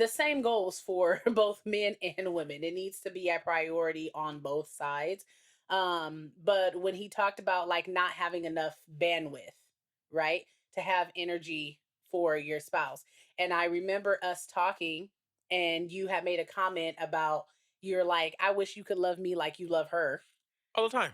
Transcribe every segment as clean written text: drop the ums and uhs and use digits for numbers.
the same goes for both men and women. It needs to be a priority on both sides. But when he talked about like not having enough bandwidth, right, to have energy for your spouse. And I remember us talking, and you had made a comment about you're like, I wish you could love me like you love her. All the time.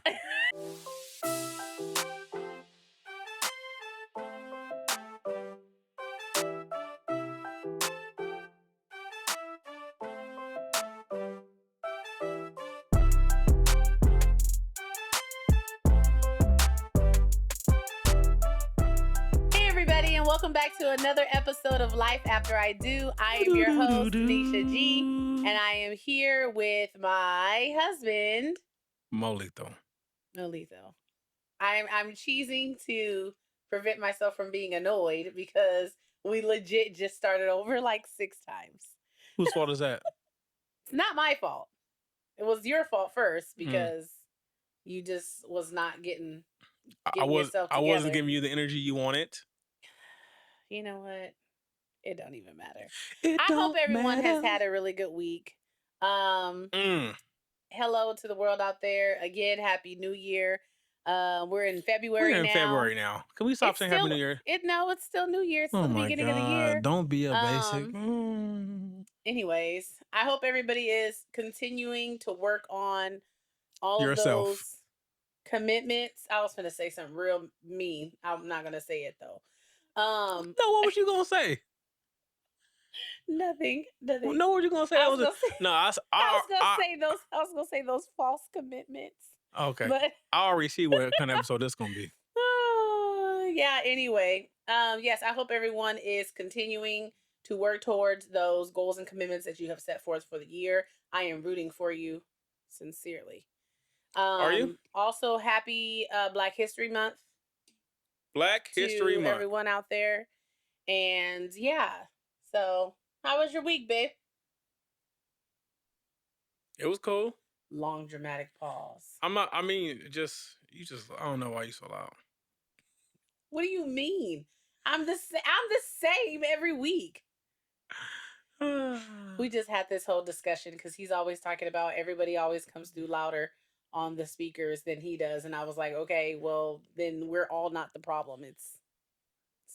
Hey, everybody, and welcome back to another episode of Life After I Do. I am your host, Nisha G, and I am here with my husband, Molito. Nolitho. I'm cheesing to prevent myself from being annoyed because we legit just started over like 6 times. Whose fault is that? It's not my fault. It was your fault first Mm. because you just was not getting I yourself wasn't together. giving you the energy you wanted. You know what? It don't even matter. It I hope don't everyone has matter. had a really good week. Mm. Hello to the world out there. Again, happy New Year. We're in February We're in now. February now. Can we stop It's saying still Happy New Year? it's still New Year. It's Oh still the my beginning of the year. God. Don't be a basic. Anyways, I hope everybody is continuing to work on all Yourself. of those commitments. I was gonna say something real mean. I'm not gonna say it though. No, what was you gonna say? Nothing. No, what was you gonna say? I was gonna say, No, I was gonna say those false commitments. Okay. But I already see what kind of episode this gonna be. Yeah, anyway. Yes, I hope everyone is continuing to work towards those goals and commitments that you have set forth for the year. I am rooting for you sincerely. Are you? Also, happy Black History Month Black History to Month. everyone out there. And yeah, so how was your week, babe? It was cool. Long dramatic pause. I don't know why you so loud. What do you mean? I'm the same every week. We just had this whole discussion because he's always talking about everybody always comes through louder on the speakers than he does, and I was like, okay, well then we're all not the problem. It's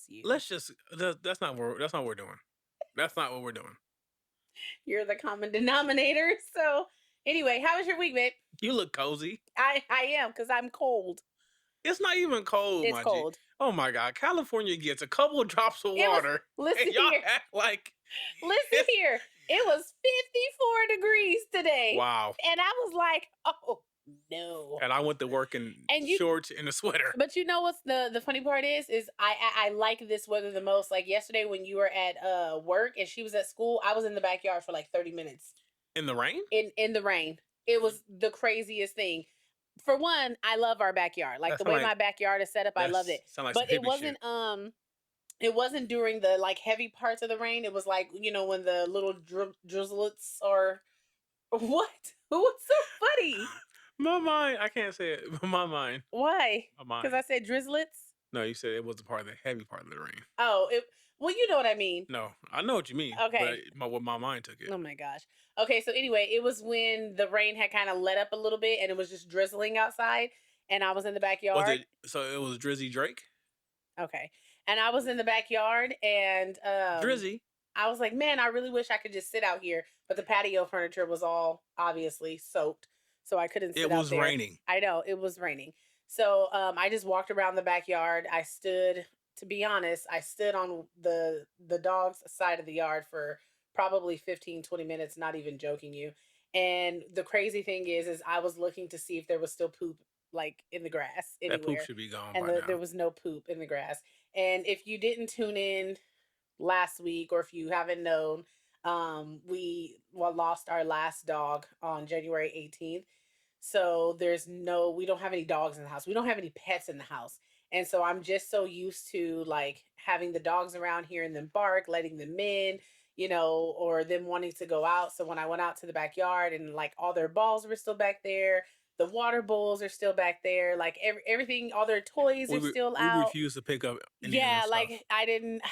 you. That's not what we're doing. That's not what we're doing. You're the common denominator. So anyway, how was your week, babe? You look cozy. I am because I'm cold. It's not even cold, It's cold. G. Oh my God, California gets a couple of drops of water. Listen and y'all here. act like Listen here. It was 54 degrees today. Wow. And I was like, oh no. And I went to work in shorts and a sweater. But you know what's the funny part is I like this weather the most. Like yesterday when you were at work and she was at school, I was in the backyard for like 30 minutes. In the rain? In the rain. It was the craziest thing. For one, I love our backyard. Like the way my backyard is set up, I loved it. But it wasn't it wasn't during the like heavy parts of the rain. It was like, you know, when the little drizzlets are what? What's so funny? My mind, I can't say it. My mind. Why? My mind. Because I said drizzlets? No, you said it was a part of the heavy part of the rain. Oh, well, you know what I mean. No, I know what you mean. Okay. But my mind took it. Oh my gosh. Okay, so anyway, it was when the rain had kind of let up a little bit and it was just drizzling outside, and I was in the backyard. So it was Drizzy Drake? Okay. And I was in the backyard and Drizzy. I was like, man, I really wish I could just sit out here, but the patio furniture was all obviously soaked, so I couldn't sit out there. It was raining. I know, it was raining. So I just walked around the backyard. To be honest, I stood on the dog's side of the yard for probably 15-20 minutes, not even joking you. And the crazy thing is I was looking to see if there was still poop like in the grass anywhere. That poop should be gone and by now. There was no poop in the grass. And if you didn't tune in last week, or if you haven't known, we lost our last dog on January 18th. So we don't have any dogs in the house. We don't have any pets in the house. And so I'm just so used to like having the dogs around, hearing them bark, letting them in, you know, or them wanting to go out. So when I went out to the backyard and like all their balls were still back there, The water bowls are still back there. Like everything, all their toys are still We out. refuse to pick up any of the Yeah, stuff. like I didn't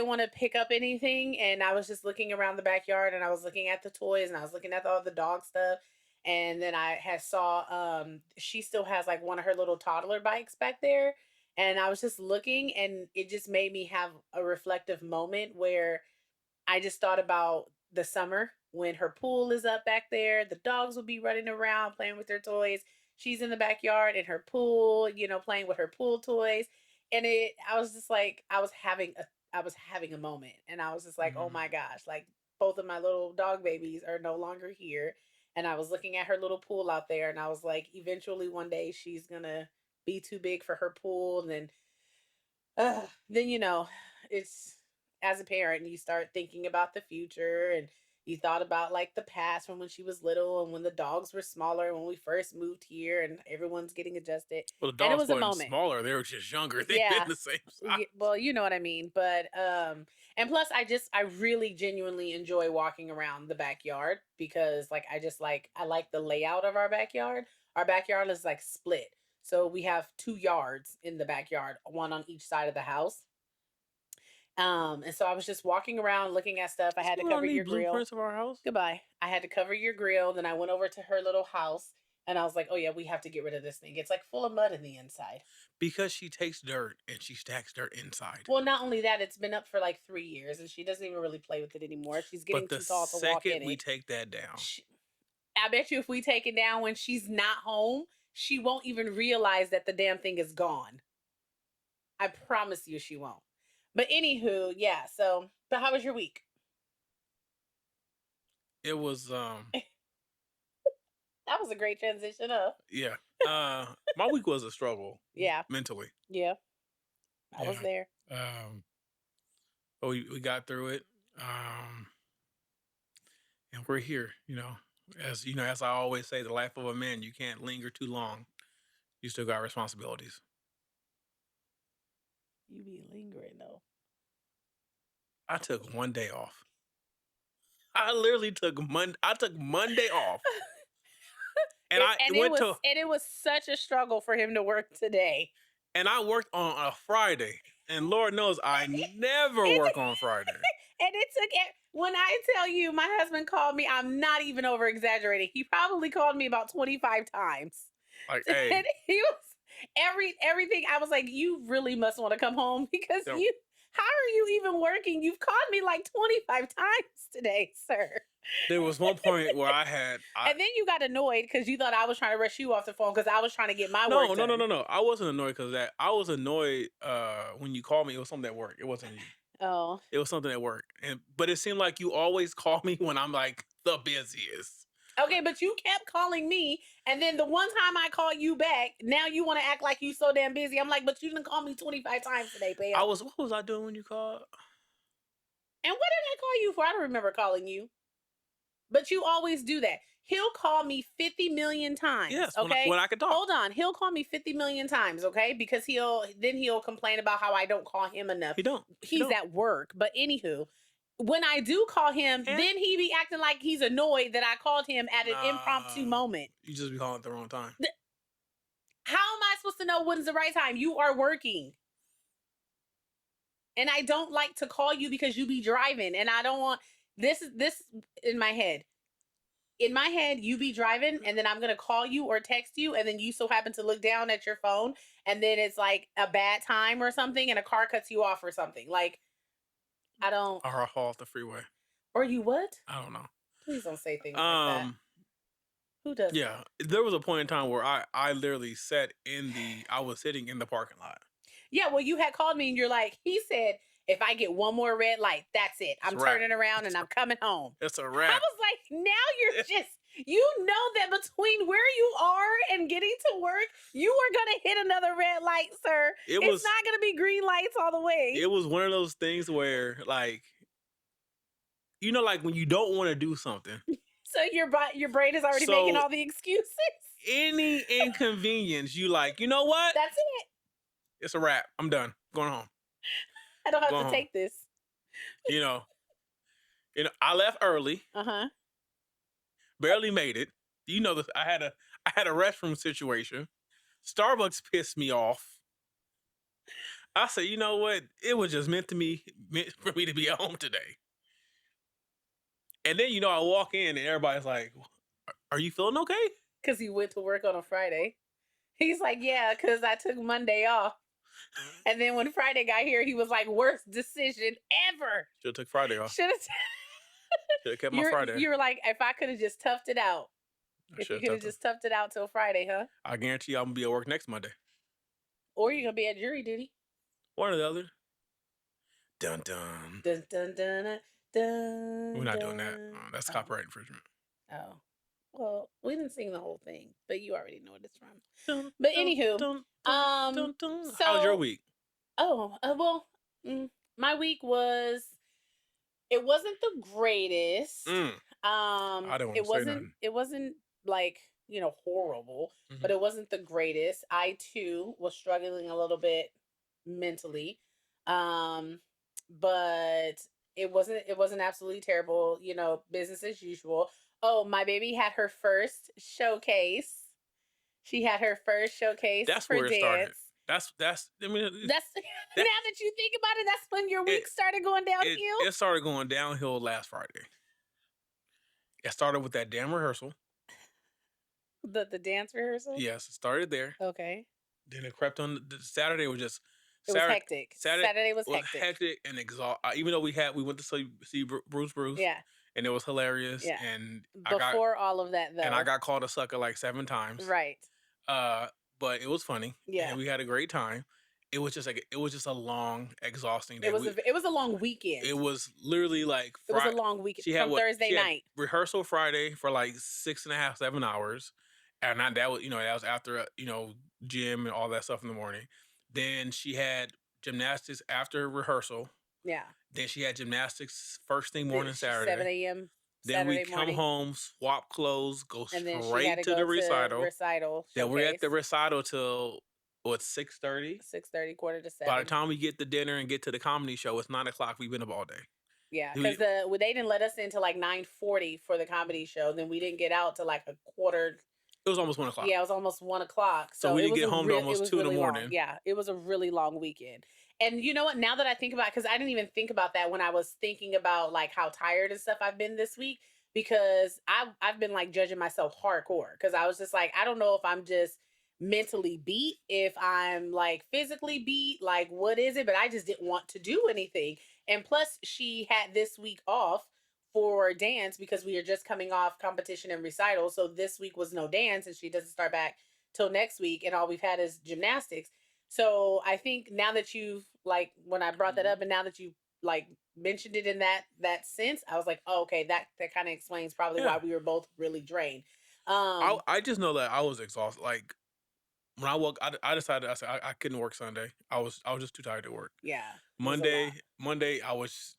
want to pick up anything, and I was just looking around the backyard, and I was looking at the toys, and I was looking at all the dog stuff. And then I had saw she still has like one of her little toddler bikes back there, and I was just looking, and it just made me have a reflective moment where I just thought about the summer when her pool is up back there. The dogs will be running around playing with their toys. She's in the backyard in her pool, playing with her pool toys. And I was just like, I was having a moment, and I was just like, oh Mhm. my gosh, like both of my little dog babies are no longer here. And I was looking at her little pool out there, and I was like, eventually one day she's gonna be too big for her pool, and then it's as a parent you start thinking about the future, and you thought about like the past from when she was little and when the dogs were smaller when we first moved here and everyone's getting adjusted, Well, the and it dogs was a wasn't moment. smaller; they were just younger. They've been Yeah. the same size. Well, you know what I mean, but and plus I really genuinely enjoy walking around the backyard because like I like the layout of our backyard. Our backyard is like split, so we have two yards in the backyard, one on each side of the house. And so I was just walking around looking at stuff. I That's had to what I cover need your grill. blueprints of our house Goodbye. I had to cover your grill. Then I went over to her little house, and I was like, oh yeah, we have to get rid of this thing. It's like full of mud in the inside. because she takes dirt and she stacks dirt inside. Well, not only that, it's been up for like 3 years, and she doesn't even really play with it anymore. She's getting But the too tall to walk second in we it. take that down, She, I bet you if we take it down when she's not home, she won't even realize that the damn thing is gone. I promise you she won't. But anywho, yeah. So, but how was your week? it was That was a great transition, huh? yeah. My week was a struggle Yeah. mentally. Yeah. I was Yeah. there. Um, but we got through it. Um, and we're here. As I always say, the life of a man, you can't linger too long. You still got responsibilities. You be lingering though. I took one day off. I literally took Monday. I took Monday off, and It I and it went was to and it was such a struggle for him to work today. and I worked on a Friday. And Lord knows I never It work on Friday. and it took it when I tell you my husband called me, I'm not even over exaggerating. He probably called me about 25 times. Like, And hey, he was everything. I was like, you really must want to come home because you know, you how are you even working? You've called me like 25 times today, sir. there was one point where I And then you got annoyed because you thought I was trying to rush you off the phone because I was trying to get my work no, no, no, done. no, no. I wasn't annoyed because that. I was annoyed when you called me. It was something at work. It wasn't you. Oh. It was something at work. But it seemed like you always call me when I'm like the busiest. Okay, but you kept calling me, and then the one time I call you back, now you want to act like you so damn busy. I'm like, but you didn't call me 25 times today, Pam. What was I doing when you called? And what did I call you for? I don't remember calling you. But you always do that. He'll call me 50 million times, Yes, okay? when I could talk. Hold on. He'll call me 50 million times, okay? Because he'll complain about how I don't call him enough. He don't. He He's don't. at work. But anywho, when I do call him, And then he be acting like he's annoyed that I called him at an impromptu nah, moment. you just be calling at the wrong time. How am I supposed to know when's the right time? You are working. And I don't like to call you because you be driving. And I don't want this in my head. In my head, you be driving, and then I'm gonna call you or text you, and then you so happen to look down at your phone, and then it's like a bad time or something, and a car cuts you off or something. Like I don't Or I fall off the freeway. or you what? I don't know. Please don't say things like that. Um, Who does that? yeah, there was a point in time where I literally sat in the I was sitting in the parking lot. Yeah, well, you had called me and you're like, he said, if I get one more red light, that's it. It's I'm a wrap. turning around and I'm coming home. It's a I wrap. was like, now you're just, you know that between where you are and getting to work, you are going to hit another red light, sir. It It's was not going to be green lights all the way. it was one of those things where like like when you don't want to do something. So your brain is already making So all the excuses. any inconvenience, you like, you know what? That's it. It's a wrap. I'm done. Going home. I don't have Going to home. take this. You know, I left early, Uh huh. barely made it. You know this. I I had a restroom situation. Starbucks pissed me off. I said, you know what? It was just meant for me to be at home today. And then I walk in and everybody's like, "Are you feeling okay?" Because he went to work on a Friday. He's like, yeah, because I took Monday off. And then when Friday got here, he was like, worst decision ever. Should have took Friday off. Should have. Should have kept my Friday. You were like, if I could have just toughed it out. I If should you have could have toughed it. just toughed it out till Friday, huh? I guarantee you, I'm gonna be at work next Monday. Or you're gonna be at jury duty. One or the other. Dun dun. Dun dun dun We're dun not doing that. dun. That's Oh, copyright infringement. oh. Well, we didn't sing the whole thing, but you already know what it's from. Dun But dun anywho, dun dun um, dun dun. How's your so week? oh, well, my week was it wasn't the greatest. Mm, I don't want It to say wasn't nothing. it wasn't like, horrible, but Hmm. it wasn't the greatest. I too was struggling a little bit mentally. Um, but it wasn't absolutely terrible, business as usual. Oh, my baby had her first showcase. She had her first showcase That's for where it started. dance. That's. I mean, That's that now that you think about it, that's when your it week started going it downhill. it started going downhill last Friday. It started with that damn rehearsal. The dance rehearsal. Yes, it started there. Okay. Then it crept on. The Saturday was just It was Saturday. hectic. Saturday Saturday was was hectic. hectic and exhaust. Even though we went to see Bruce, Yeah. and it was hilarious. Yeah. And Before all of that I though. got called a sucker like 7 times. Right. Uh, but it was funny, and Yeah. we had a great time. It was just a long, exhausting day. It was a long weekend. It was literally like It was a Friday. long weekend She had from what? Thursday She had night. rehearsal Friday for like 6.5, 7 hours, and not that was that was after gym and all that stuff in the morning. Then she had gymnastics after rehearsal. Yeah. Then she had gymnastics first thing morning She's 7 Saturday. a.m. Then we Saturday come morning. home, swap clothes, go And then she had straight to to go the to recital. recital Then we're at the showcase. recital till what 6:30. 6:30, quarter to By the 7. time we get to dinner and get to the comedy show, it's 9 o'clock. We've been up all day. Yeah, because We, they didn't let us into like 9:40 for the comedy show. Then we didn't get out to like a quarter. it was almost 1 o'clock. Yeah, it was almost 1 o'clock. So So we it didn't was get a home to real. It almost was 2 in the really long. morning. Yeah, it was a really long weekend. And you know what? Now that I think about, because I didn't even think about that when I was thinking about like how tired and stuff I've been this week, because I've been like judging myself hardcore, because I was just like, I don't know if I'm just mentally beat, if I'm like physically beat, like what is it? But I just didn't want to do anything. And plus, she had this week off for dance because we are just coming off competition and recital. So this week was no dance, and she doesn't start back till next week. And all we've had is gymnastics. So I think now that you've like when I brought that up, Mhm. and now that you like mentioned it in that sense, I was like, oh, okay, that kind of explains probably why Yeah. we were both really drained. I just know that I was exhausted. Like when I woke, I decided I couldn't work Sunday. I was just too tired to work. Yeah, it was a lot. Monday I was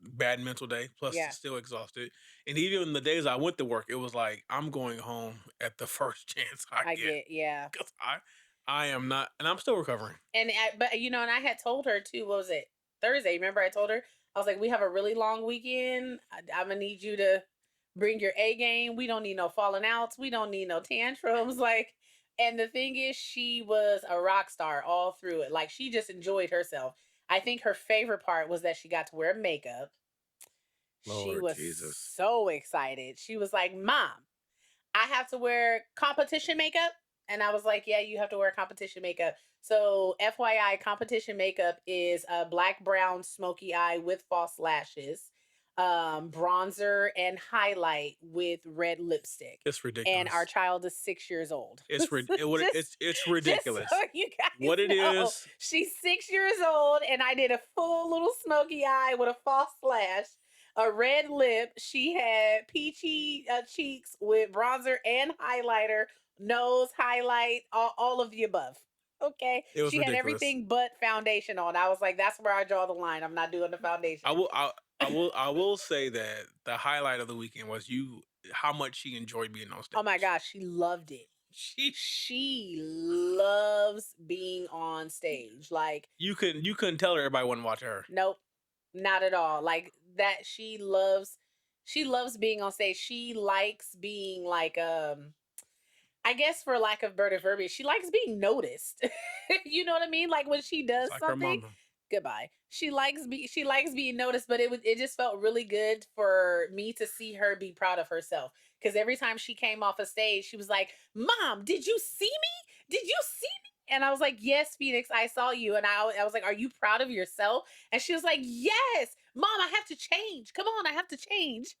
bad mental day plus Yeah, still exhausted. And even the days I went to work, it was like I'm going home at the first chance I I get get, yeah. because I am not, and I'm still recovering. But and I had told her too. What was it? Thursday. Remember, I told her I was like, we have a really long weekend. I'm gonna need you to bring your A game. We don't need no falling outs. We don't need no tantrums. Like, and the thing is, she was a rock star all through it. Like, she just enjoyed herself. I think her favorite part was that she got to wear makeup. She Lord was Jesus. so excited. She was like, "Mom, I have to wear competition makeup." And I was like, yeah, you have to wear competition makeup. So, FYI, competition makeup is a black, brown, smoky eye with false lashes, bronzer, and highlight with red lipstick. It's And our ridiculous. child is 6 years old. It's So it's just so ridiculous. you guys What it know, is, she's 6 years old, and I did a full little smoky eye with a false lash, a red lip. She had peachy cheeks with bronzer and highlighter, nose highlight, all of the above. Okay, it was she had ridiculous. everything but foundation on. I was like, that's where I draw the line. I'm not doing the I foundation. will I, I will say that the highlight of the weekend was you how much she enjoyed being on Oh my stage. gosh, she loved it. She She loves being on stage. Like, you couldn't tell her everybody wanted to watch her. nope, not at all. Like that, she loves being on stage. She likes being like I guess for lack of better verbiage, she likes being noticed. You know what I mean? Like when she It's does like her something, mama. goodbye. She likes being noticed, but it just felt really good for me to see her be proud of herself. Because every time she came off a stage, she was like, "Mom, did you see me? Did you see me?" And I was like, "Yes, Phoenix, I saw you." And I was like, "Are you proud of yourself?" And she was like, "Yes, Mom, I have to change. Come on, I have to change."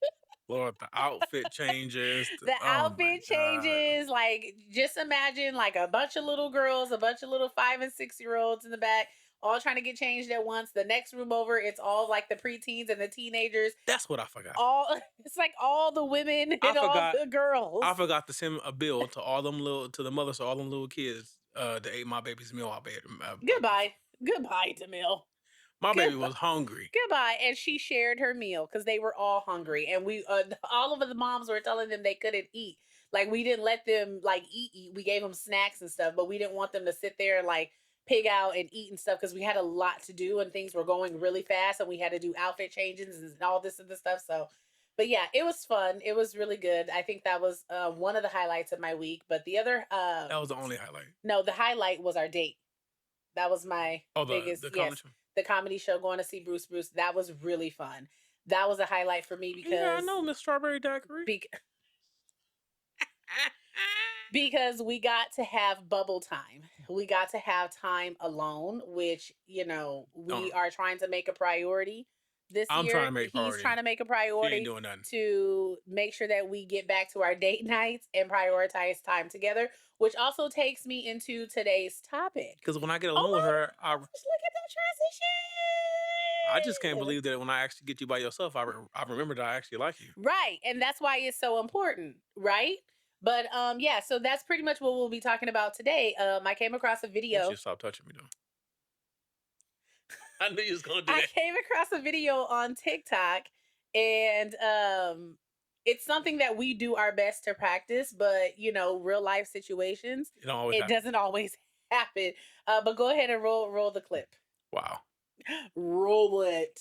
Lord, the outfit changes. The Oh my outfit god. changes. Like, just imagine like a bunch of little girls, a bunch of little 5 and 6 year olds in the back, all trying to get changed at once. The next room over, it's all like the preteens and the teenagers. That's what I forgot. All it's like all the women I and all forgot the girls. I forgot to send a bill to all them little to the mothers of all them little kids that ate my baby's meal out my Goodbye. Goodbye, Demille. my baby Goodbye. was hungry. Goodbye. And she shared her meal because they were all hungry. And all of the moms were telling them they couldn't eat. Like, we didn't let them like eat. We gave them snacks and stuff, but we didn't want them to sit there and like pig out and eat and stuff because we had a lot to do and things were going really fast and we had to do outfit changes and all this and this stuff. So, but yeah, it was fun. It was really good. I think that was one of the highlights of my week. But the other, That was the only highlight. no, the highlight was our date. That was my Oh, biggest, the yes, comedy show. the comedy show, going to see Bruce. That was really fun. That was a highlight for me Yeah, I know Miss Strawberry Daiquiri. bec- because we got to have bubble time. We got to have time alone, which, we Don't. are trying to make a priority this I'm trying year. to make He's priority. trying to make a She ain't priority doing nothing. to make sure that we get back to our date nights and prioritize time together, which also takes me into today's topic. Because when I get Oh alone with my her, gosh, look at I just can't that transition. believe that when I actually get you by yourself, I remember that I actually like you. Right. And that's why it's so important, right? But yeah, so that's pretty much what we'll be talking about today. I came across a I want you video. to stop touching me though. I knew you was gonna do I that. came across a video on TikTok, and it's something that we do our best to practice, but real life situations, It don't always it happen. doesn't always happen. But go ahead and roll the clip. Wow. Roll it.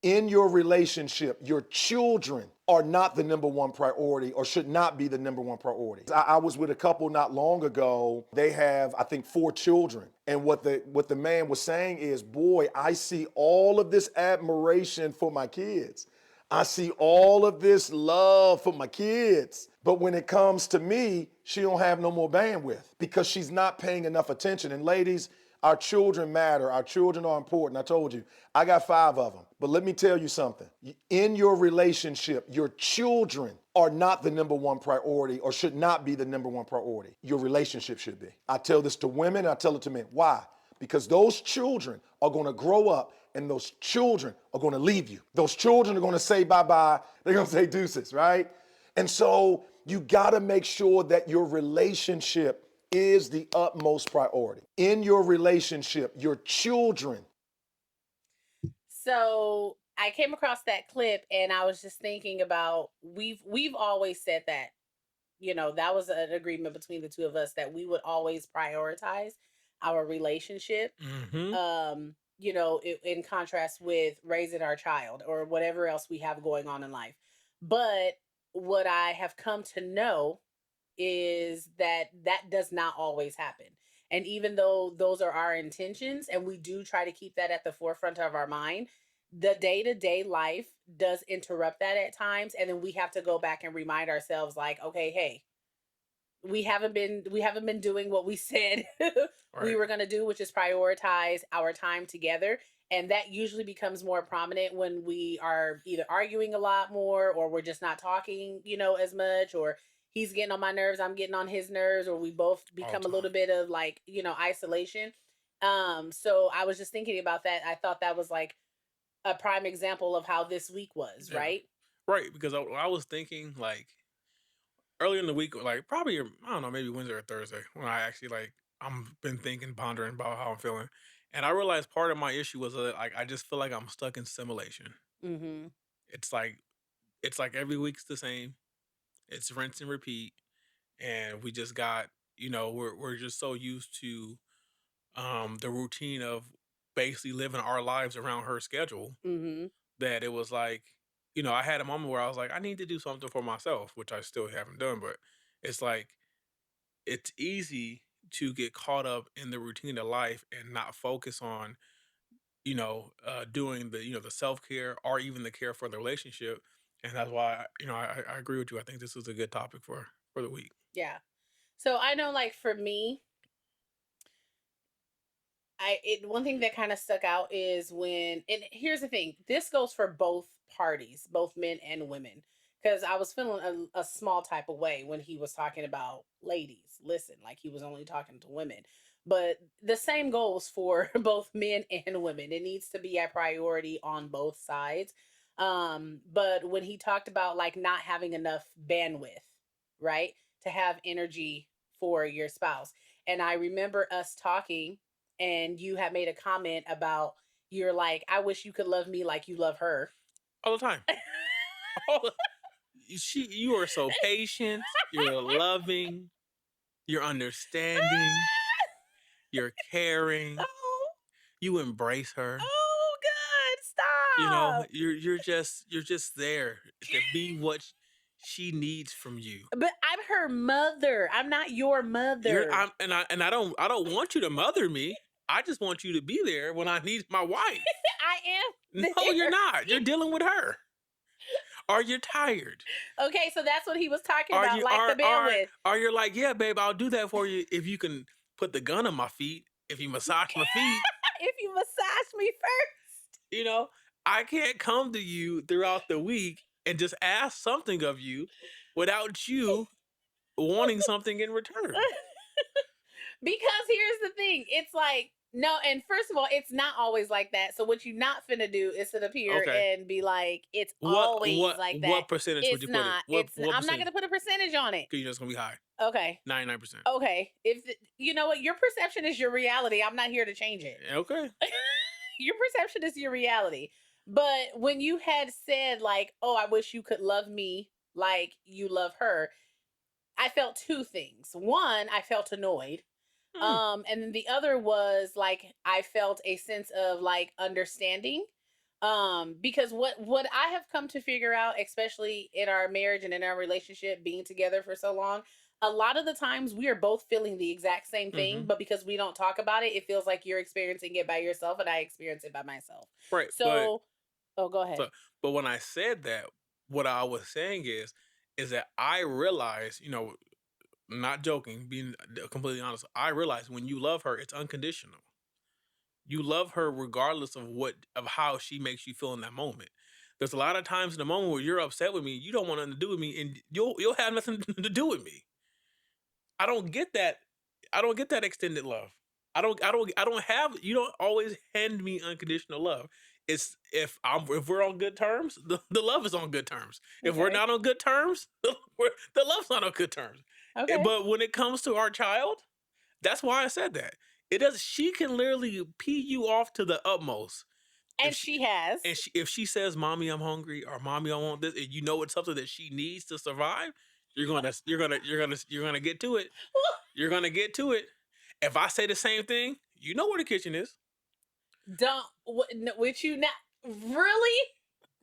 In your relationship, your children are not the number one priority or should not be the number one priority. I was with a couple not long ago. They have, I think, 4 children. And what the man was saying is, boy, I see all of this admiration for my kids. I see all of this love for my kids. But when it comes to me, she don't have no more bandwidth because she's not paying enough attention. And ladies, our children matter. Our children are important. I told you, I got 5 of them. But let me tell you something. In your relationship, your children are not the number one priority or should not be the number one priority. Your relationship should be. I tell this to women, I tell it to men. Why? Because those children are going to grow up and those children are going to leave you. Those children are going to say bye-bye. They're going to say deuces, right? And so you got to make sure that your relationship is the utmost priority. In your relationship, your children. So I came across that clip and I was just thinking about, we've always said that, that was an agreement between the two of us that we would always prioritize our relationship, Mm-hmm. in contrast with raising our child or whatever else we have going on in life. But what I have come to know is that that does not always happen. And even though those are our intentions and we do try to keep that at the forefront of our mind, the day-to-day life does interrupt that at times, and then we have to go back and remind ourselves like, okay, hey, we haven't been doing what we said we Right. were going to do, which is prioritize our time together. And that usually becomes more prominent when we are either arguing a lot more or we're just not talking, as much, or he's getting on my nerves, I'm getting on his nerves, or we both All become the a little time. bit of like, isolation. So I was just thinking about that. I thought that was like a prime example of how this week was, Yeah. right? Right. Because I was thinking like earlier in the week, like probably I don't know, maybe Wednesday or Thursday, when I actually like I'm been thinking, pondering about how I'm feeling, and I realized part of my issue was that like I just feel like I'm stuck in simulation. Mhm. It's like every week's the same. It's rinse and repeat, and we just got we're just so used to the routine of basically living our lives around her schedule Mhm. that it was like I had a moment where I was like I need to do something for myself, which I still haven't done, but It's like it's easy to get caught up in the routine of life and not focus on, doing the self-care or even the care for the relationship. And that's why, I agree with you. I think this is a good topic for the week. Yeah. So I know, like, for me, one thing that kind of stuck out is when, and here's the thing, this goes for both parties, both men and women, because I was feeling a small type of way when he was talking about ladies. Listen, like he was only talking to women, but the same goes for both men and women. It needs to be a priority on both sides. But when he talked about like not having enough bandwidth, right, to have energy for your spouse, and I remember us talking, and you had made a comment about, you're like, I wish you could love me like you love her. All the time. All the, you are so patient. You're loving. You're understanding. You're caring. Oh, You embrace her. oh, good. Stop. You're just there to be what she needs from you. But I'm her mother. I'm not your mother. I don't want you to mother me. I just want you to be there when I need my wife. I am No, you're there. not. You're dealing with her. Or you're tired. Okay, so that's what he was talking Are about, you like the bandwidth. are you're like, yeah, babe, I'll do that for you if you can put the gun on my feet, if you massage my feet. If you massage me first. You know, I can't come to you throughout the week and just ask something of you without you wanting something in return. Because here's the thing, it's like, no, and first of all, it's not always like that. So what you not finna do is sit up here Okay. and be like, it's What always like that. what percentage would It's you put it? not. What It's. what I'm not percentage? gonna put a percentage on it. Because you're just gonna be high. Okay. 99%. Okay. You know what, your perception is your reality. I'm not here to change it. Okay. Your perception is your reality. But when you had said like, oh, I wish you could love me like you love her, I felt two things. One, I felt annoyed. Hmm. And then the other was like, I felt a sense of like understanding. Because what I have come to figure out, especially in our marriage and in our relationship, being together for so long, a lot of the times we are both feeling the exact same thing, Mhm. but because we don't talk about it, it feels like you're experiencing it by yourself and I experience it by myself. Right. But So, oh, go ahead. so but when I said that, what I was saying is that I realize, not joking, being completely honest, I realize when you love her, it's unconditional. You love her regardless of how she makes you feel in that moment. There's a lot of times in the moment where you're upset with me, you don't want nothing to do with me, and you'll have nothing to do with me. I don't get that. I don't get that extended love. I don't have you don't always hand me unconditional love. It's if we're on good terms, the love is on good terms. If we're Okay. not on good terms, the love's not on good terms. Okay. But when it comes to our child, that's why I said that. It does She can literally pee you off to the utmost. And she has. If she says, "Mommy, I'm hungry," or "Mommy, I want this," and you know it's something that she needs to survive, you're gonna get to it. You're gonna get to it. If I say the same thing, you know where the kitchen is. Don't, with you not. Really?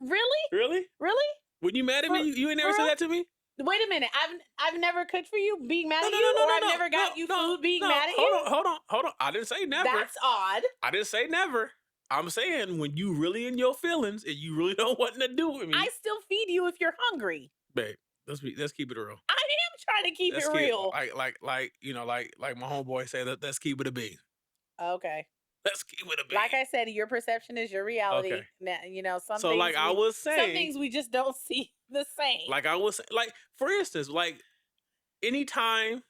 Really? Really? Really? When you mad at For, me, you ain't for never said real? that to me. Wait a minute. I've never cooked for you being mad No, at no, no, you, no, or no, I've no, never got you no, food being no. mad at Hold you. on, hold on, hold on. I didn't say never. That's odd. I didn't say never. I'm saying when you really in your feelings and you really don't want nothing to do with me, I still feed you if you're hungry. babe. Let's keep it real. I am trying to keep Let's it keep real. like my homeboy said that let's keep it a bean. Okay. Let's keep it a bean. Like I said, your perception is your reality. Okay. Now, some So things like I was some saying, things we just don't see the same. like I was like for instance, like anytime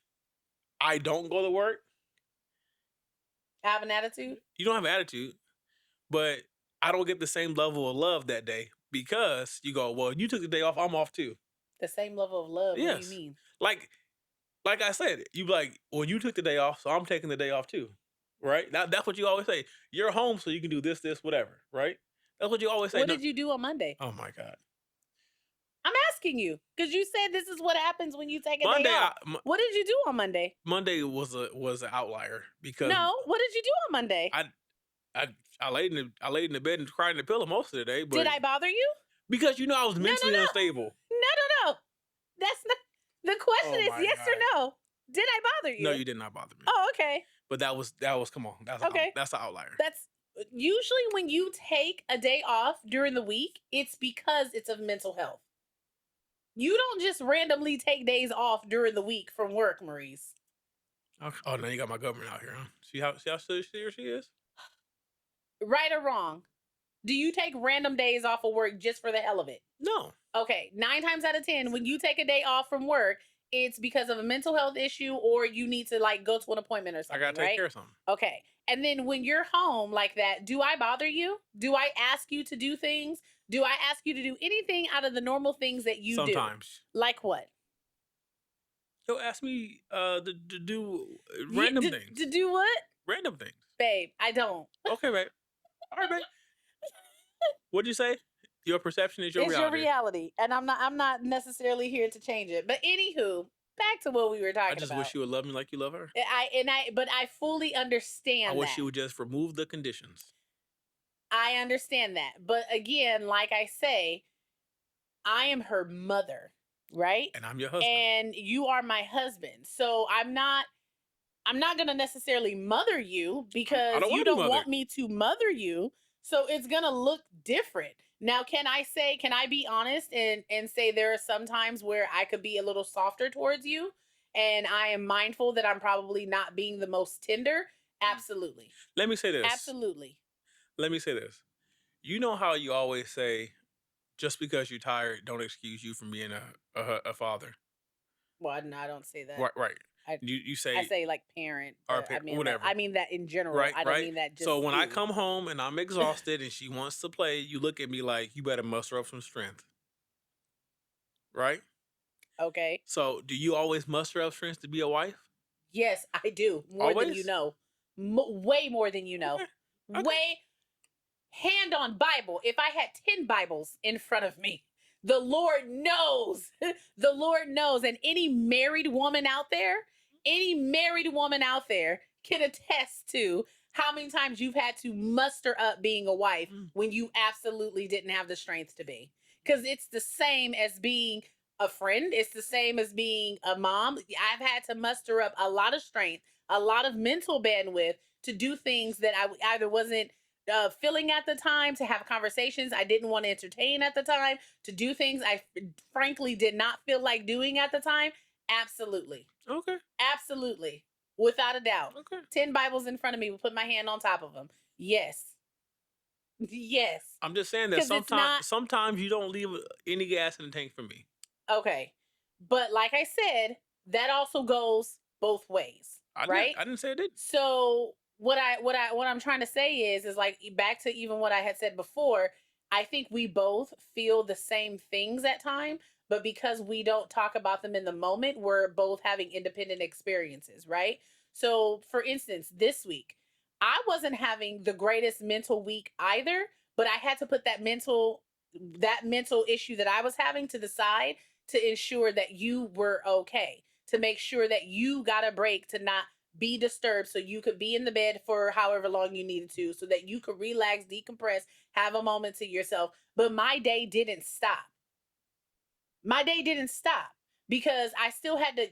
I don't go to work, Have an attitude. you don't have attitude, but I don't get the same level of love that day because you go, well, you took the day off, I'm off too. The same level of love. What do you Yes. mean? Like I said, you like, well, you took the day off, so I'm taking the day off too. Right? That's what you always say. You're home so you can do this, whatever, right? That's what you always say. What No- did you do on Monday? oh my God. I'm asking you because you said this is what happens when you take a Monday day off. What did you do on Monday? Monday was an outlier because No. What did you do on Monday? I laid in the bed and cried in the pillow most of the day, but Did I bother you? because I was No, mentally no. unstable. No. That's not. The question Oh is my yes or god. no. Did I bother No, you? you did not bother me. Oh, okay. But that was come on. Okay. That's an outlier. That's usually when you take a day off during the week, it's because it's of mental health. You don't just randomly take days off during the week from work, Maurice. Okay. Oh, now you got my government out here, huh? See how serious she is? Right or wrong? Do you take random days off of work just for the hell of it? No. Okay, 9 times out of 10, when you take a day off from work, it's because of a mental health issue or you need to like go to an appointment or I gotta something, take right? care of something. Okay. And then when you're home like that, do I bother you? Do I ask you to do things? Do I ask you to do anything out of the normal things that you do? Sometimes. Like what? He'll ask me to do Yeah, random things. to do what? Random things. Babe, I don't. Okay, babe. All right, babe. What'd you say? Your perception is your It's your reality. reality. And I'm not necessarily here to change it. But anywho, back to what we were I talking just about. wish you would love me like you love her. But I fully I understand wish that. you would just remove the conditions. I understand that. But again, like I say, I am her mother, right? And I'm your husband. And you are my husband. So I'm not going to necessarily mother you I because don't you want to be don't mothered. want me to mother you. So it's going to look different. Now, can I be honest and say there are some times where I could be a little softer towards you and I am mindful that I'm probably not being the most tender? Absolutely. Let me say this. Absolutely. Let me say this. You know how you always say, just because you're tired, don't excuse you from being a father. Well, no, I don't say that. Right, right. I You I say say like parent, our but parent, that. whatever. I mean that in general. Right, I don't right. mean that just So when I you. come home and I'm exhausted and she wants to play, you look at me like you better muster up some strength. Right? Okay. So do you always muster up strength to be a wife? Yes, I do more than you Always? know. Way more than you know. Okay. Okay. Way hand on Bible. If I had 10 Bibles in front of me, the Lord knows. The Lord knows. And any married woman out there can attest to how many times you've had to muster up being a wife Mm. when you absolutely didn't have the strength to be. Because it's the same as being a friend, it's the same as being a mom. I've had to muster up a lot of strength, a lot of mental bandwidth to do things that I either wasn't feeling at the time, to have conversations I didn't want to entertain at the time, to do things I frankly did not feel like doing at the time. Absolutely. Okay. Absolutely. Without a doubt. Okay. 10 Bibles in front of me, will put my hand on top of them. Yes. Yes. I'm just saying that Because it's not sometimes you don't leave any gas in the tank for me. okay. But like I said, that also goes both ways, right? I didn't say it did. So what I'm trying to say is like back to even what I had said before, I think we both feel the same things at time, but because we don't talk about them in the moment, we're both having independent experiences, right? So for instance, this week, I wasn't having the greatest mental week either, but I had to put that mental issue that I was having to the side to ensure that you were okay, to make sure that you got a break, to not be disturbed so you could be in the bed for however long you needed to, so that you could relax, decompress, have a moment to yourself. But my day didn't stop. My day didn't stop because I still had to,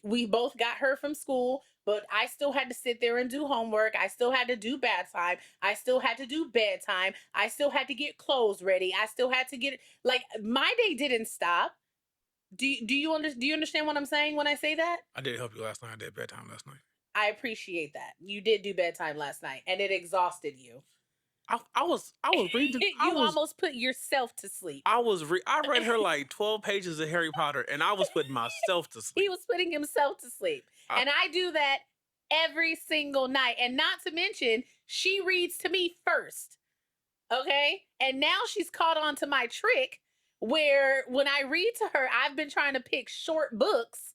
we both got her from school, but I still had to sit there and do homework. I still had to do bath time. I still had to do bedtime. I still had to get clothes ready. I still had to get like my day didn't stop. Do you understand what I'm saying when I say that? I did help you last night. I did bedtime last night. I appreciate that. You did do bedtime last night and it exhausted you. I was reading. You almost put yourself to sleep. I read her like 12 pages of Harry Potter, and I was putting myself to sleep. He was putting himself to sleep. And I do that every single night. And not to mention, she reads to me first. Okay? And now she's caught on to my trick where when I read to her, I've been trying to pick short books,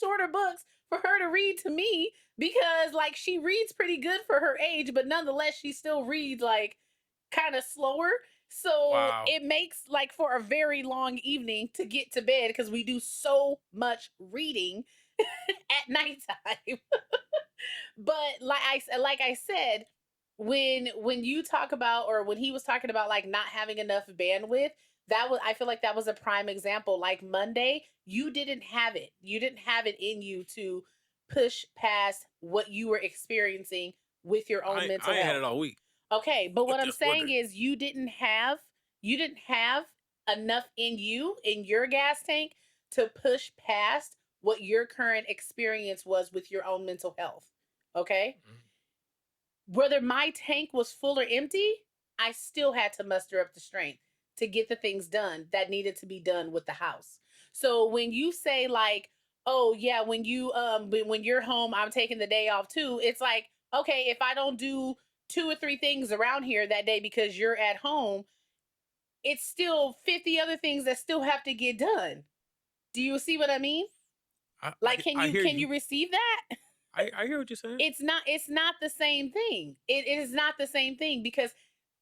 shorter books for her to read to me because like she reads pretty good for her age, but nonetheless, she still reads like kind of slower. So Wow. it makes like for a very long evening to get to bed because we do so much reading at nighttime. But like I said, when you talk about, or when he was talking about like not having enough bandwidth, that was, I feel like that was a prime example. Like Monday, you didn't have it. You didn't have it in you to push past what you were experiencing with your own mental I ain't had it health. all week. Okay, but I'm what I'm just saying wondering. is you didn't have enough in you, in your gas tank, to push past what your current experience was with your own mental health. Okay? Mhm. Whether my tank was full or empty, I still had to muster up the strength to get the things done that needed to be done with the house. So when you say like, "Oh yeah, when you're home, I'm taking the day off too." It's like, "Okay, if I don't do two or three things around here that day because you're at home, it's still 50 other things that still have to get done." Do you see what I mean? Like, can I you hear can you. you receive that? I hear what you're saying. It's not the same thing. It is not the same thing because,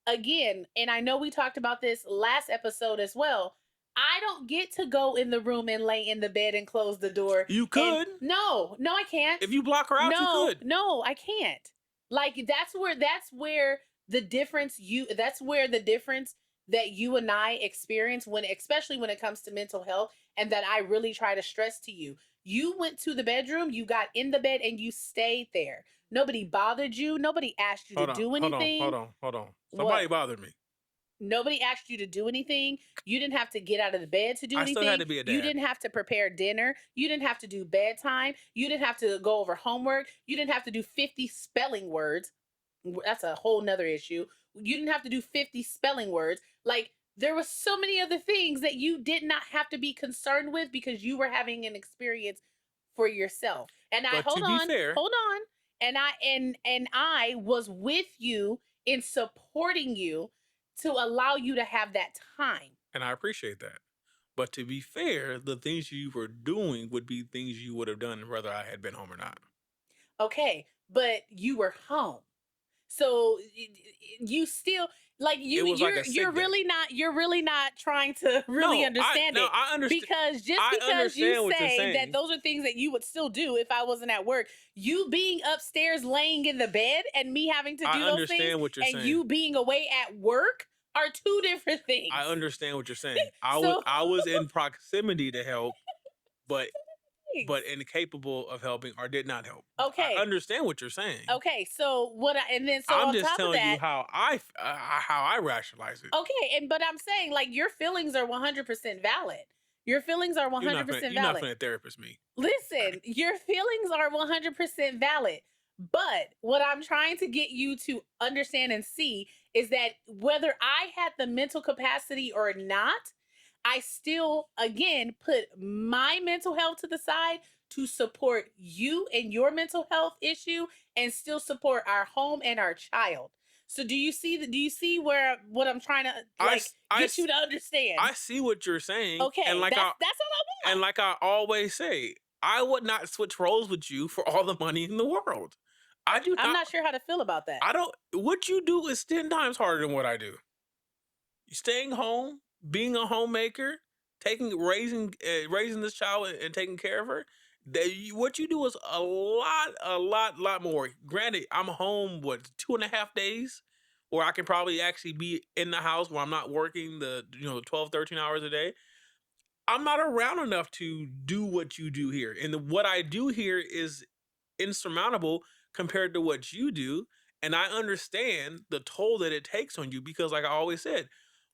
again, and I know we talked about this last episode as well. I don't get to go in the room and lay in the bed and close the door. You And could. no, I can't. If you block her out, you No, could. no, I can't. Like, that's where the difference that you and I experience, when, especially when it comes to mental health, and that I really try to stress to you. You went to the bedroom, you got in the bed, and you stayed there. Nobody bothered you. Nobody asked you to Hold on, do hold on, hold anything. on, hold on. Somebody What? bothered me. Nobody asked you to do anything. You didn't have to get out of the bed to do I still had anything. to be a You dad. didn't have to prepare dinner. You didn't have to do bedtime. You didn't have to go over homework. You didn't have to do 50 spelling words. That's a whole nother issue. You didn't have to do 50 spelling words. Like, there were so many other things that you did not have to be concerned with because you were having an experience for yourself. And I But to be fair, hold on. And I was with you in supporting you to allow you to have that time. and I appreciate that. But to be fair, the things you were doing would be things you would have done whether I had been home or not. Okay, but you were home. So you still, like, It you was like you're a you're sick day. really not trying to really understand it, I understand. because just I because you understand what you're say that saying. those are things that you would still do if I wasn't at work, you being upstairs laying in the bed and me having to I do those things, understand what you're and saying. you being away at work, are two different I things. understand what you're saying. So I was in proximity to help, but things. incapable of helping or did not help. I Okay. understand what you're saying. Okay, so and then so I'm on just top of telling you that, how I rationalize it. okay, and but I'm saying, like, your feelings are 100% valid. Your feelings are 100% You're not valid. finna therapist me. Listen, your feelings are 100% valid. But what I'm trying to get you to understand and see is that whether I had the mental capacity or not, I still, again, put my mental health to the side to support you and your mental health issue, and still support our home and our child. So do you see where what I'm trying to, I like, s- I get you s- to understand? I see what you're saying, Okay, that's all I want. like I always say, I would not switch roles with you for all the money in the world. I do I'm not. not sure how to feel about that. I don't. What you do is 10 times harder than what I do. Staying home, being a homemaker, raising this child and taking care of her. What you do is a lot more. Granted, I'm home 2.5 days, or I can probably actually be in the house where I'm not working the 12, 13 hours a day. I'm not around enough to do what you do here, and what I do here is insurmountable compared to what you do. And I understand the toll that it takes on you because, like I always said,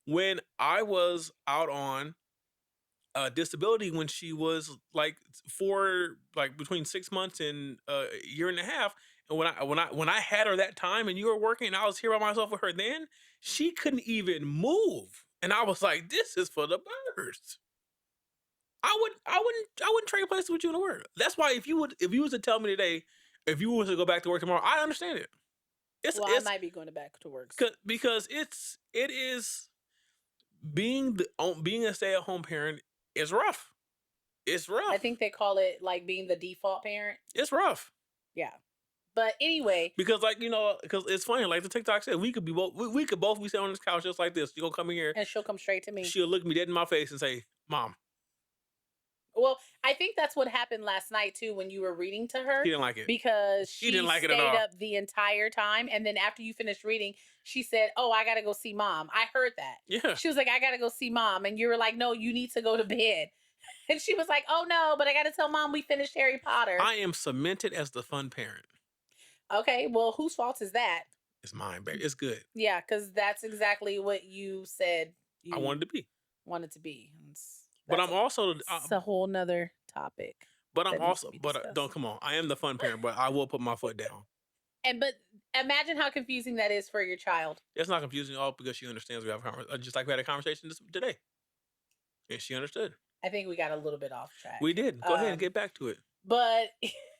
when I was out on disability when she was like between 6 months and a year and a half, and when I had her that time and you were working and I was here by myself with her, then she couldn't even move, and I was like, this is for the birds. I wouldn't trade places with you in the world. That's why if you was to tell me today, if you was to go back to work tomorrow, I understand it. It's Well, I it's might be going back to work soon. because it is being a stay at home parent is rough. It's I rough. think they call it like being the default parent. It's rough Yeah. But anyway, because because it's funny, like the TikTok said, we could both be sitting on this couch just like this. You gonna come in here, and she'll come straight to me. she'll look me dead in my face and say, "Mom." Well, I think that's what happened last night too when you were reading to She her didn't like it. because She she didn't like it at stayed all. up the entire time and then after you finished reading, she said, "Oh, I got to go see mom." I heard that. Yeah. She was like, "I got to go see mom." And you were like, "No, you need to go to bed." And she was like, "Oh no, but I got to tell mom we finished Harry Potter." I am cemented as the fun parent. Okay, well, whose fault is that? It's mine, baby. It's good. Yeah, cuz that's exactly what you said I you wanted to be. wanted to be. But That's I'm also it's a whole nother topic but I'm that needs to also be but don't discussed. come on. I am the fun parent, but I will put my foot down. And but imagine how confusing that is for your child. It's not confusing at all because she understands we have a just like we had a conversation today. And she understood. I think we got a little bit off track. We did. Go ahead and get back to it. But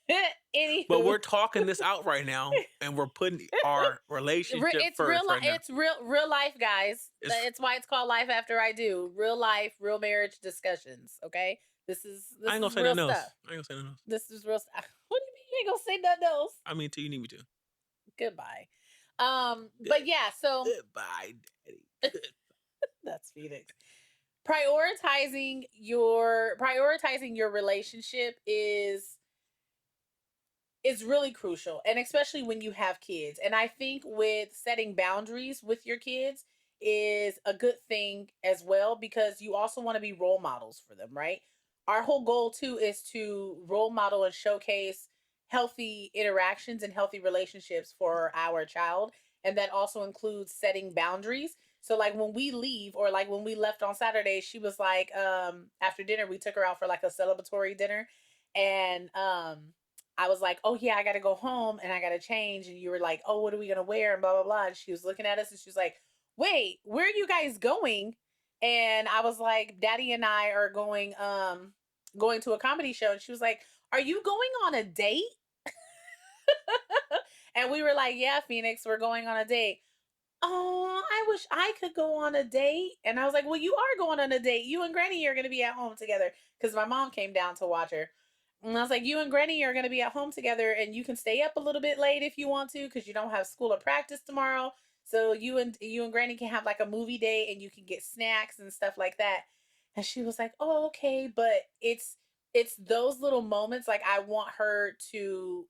But anywho, we're talking this out right now and we're putting our relationship it's first right now. it's real life, guys. It's It's why it's called Life After I Do. Real life, real marriage discussions. Okay, this I ain't gonna is say real nothing else. stuff. I ain't gonna say nothing else. This is real stuff. What do you mean you ain't gonna say nothing else? I mean, till you need me to. Goodbye. But yeah, so Goodbye, daddy. that's Phoenix. Prioritizing your relationship is really crucial, and especially when you have kids. And I think with setting boundaries with your kids is a good thing as well because you also want to be role models for them, right? Our whole goal too is to role model and showcase healthy interactions and healthy relationships for our child, and that also includes setting boundaries. So like when we leave or like when we left on Saturday, she was like after dinner we took her out for like a celebratory dinner, and I was like, "Oh yeah, I got to go home and I got to change." And you were like, "Oh, what are we going to wear?" And blah blah blah. And she was looking at us and she was like, "Wait, where are you guys going?" And I was like, "Daddy and I are going to a comedy show." And she was like, "Are you going on a date?" And we were like, "Yeah, Phoenix, we're going on a date." "Oh, I wish I could go on a date." And I was like, "Well, you are going on a date. You and Granny are going to be at home together." Because my mom came down to watch her. And I was like, "You and Granny are going to be at home together, and you can stay up a little bit late if you want to, because you don't have school or practice tomorrow. So you and Granny can have like a movie day, and you can get snacks and stuff like that." And she was like, "Oh, okay." But it's those little moments. Like I want her to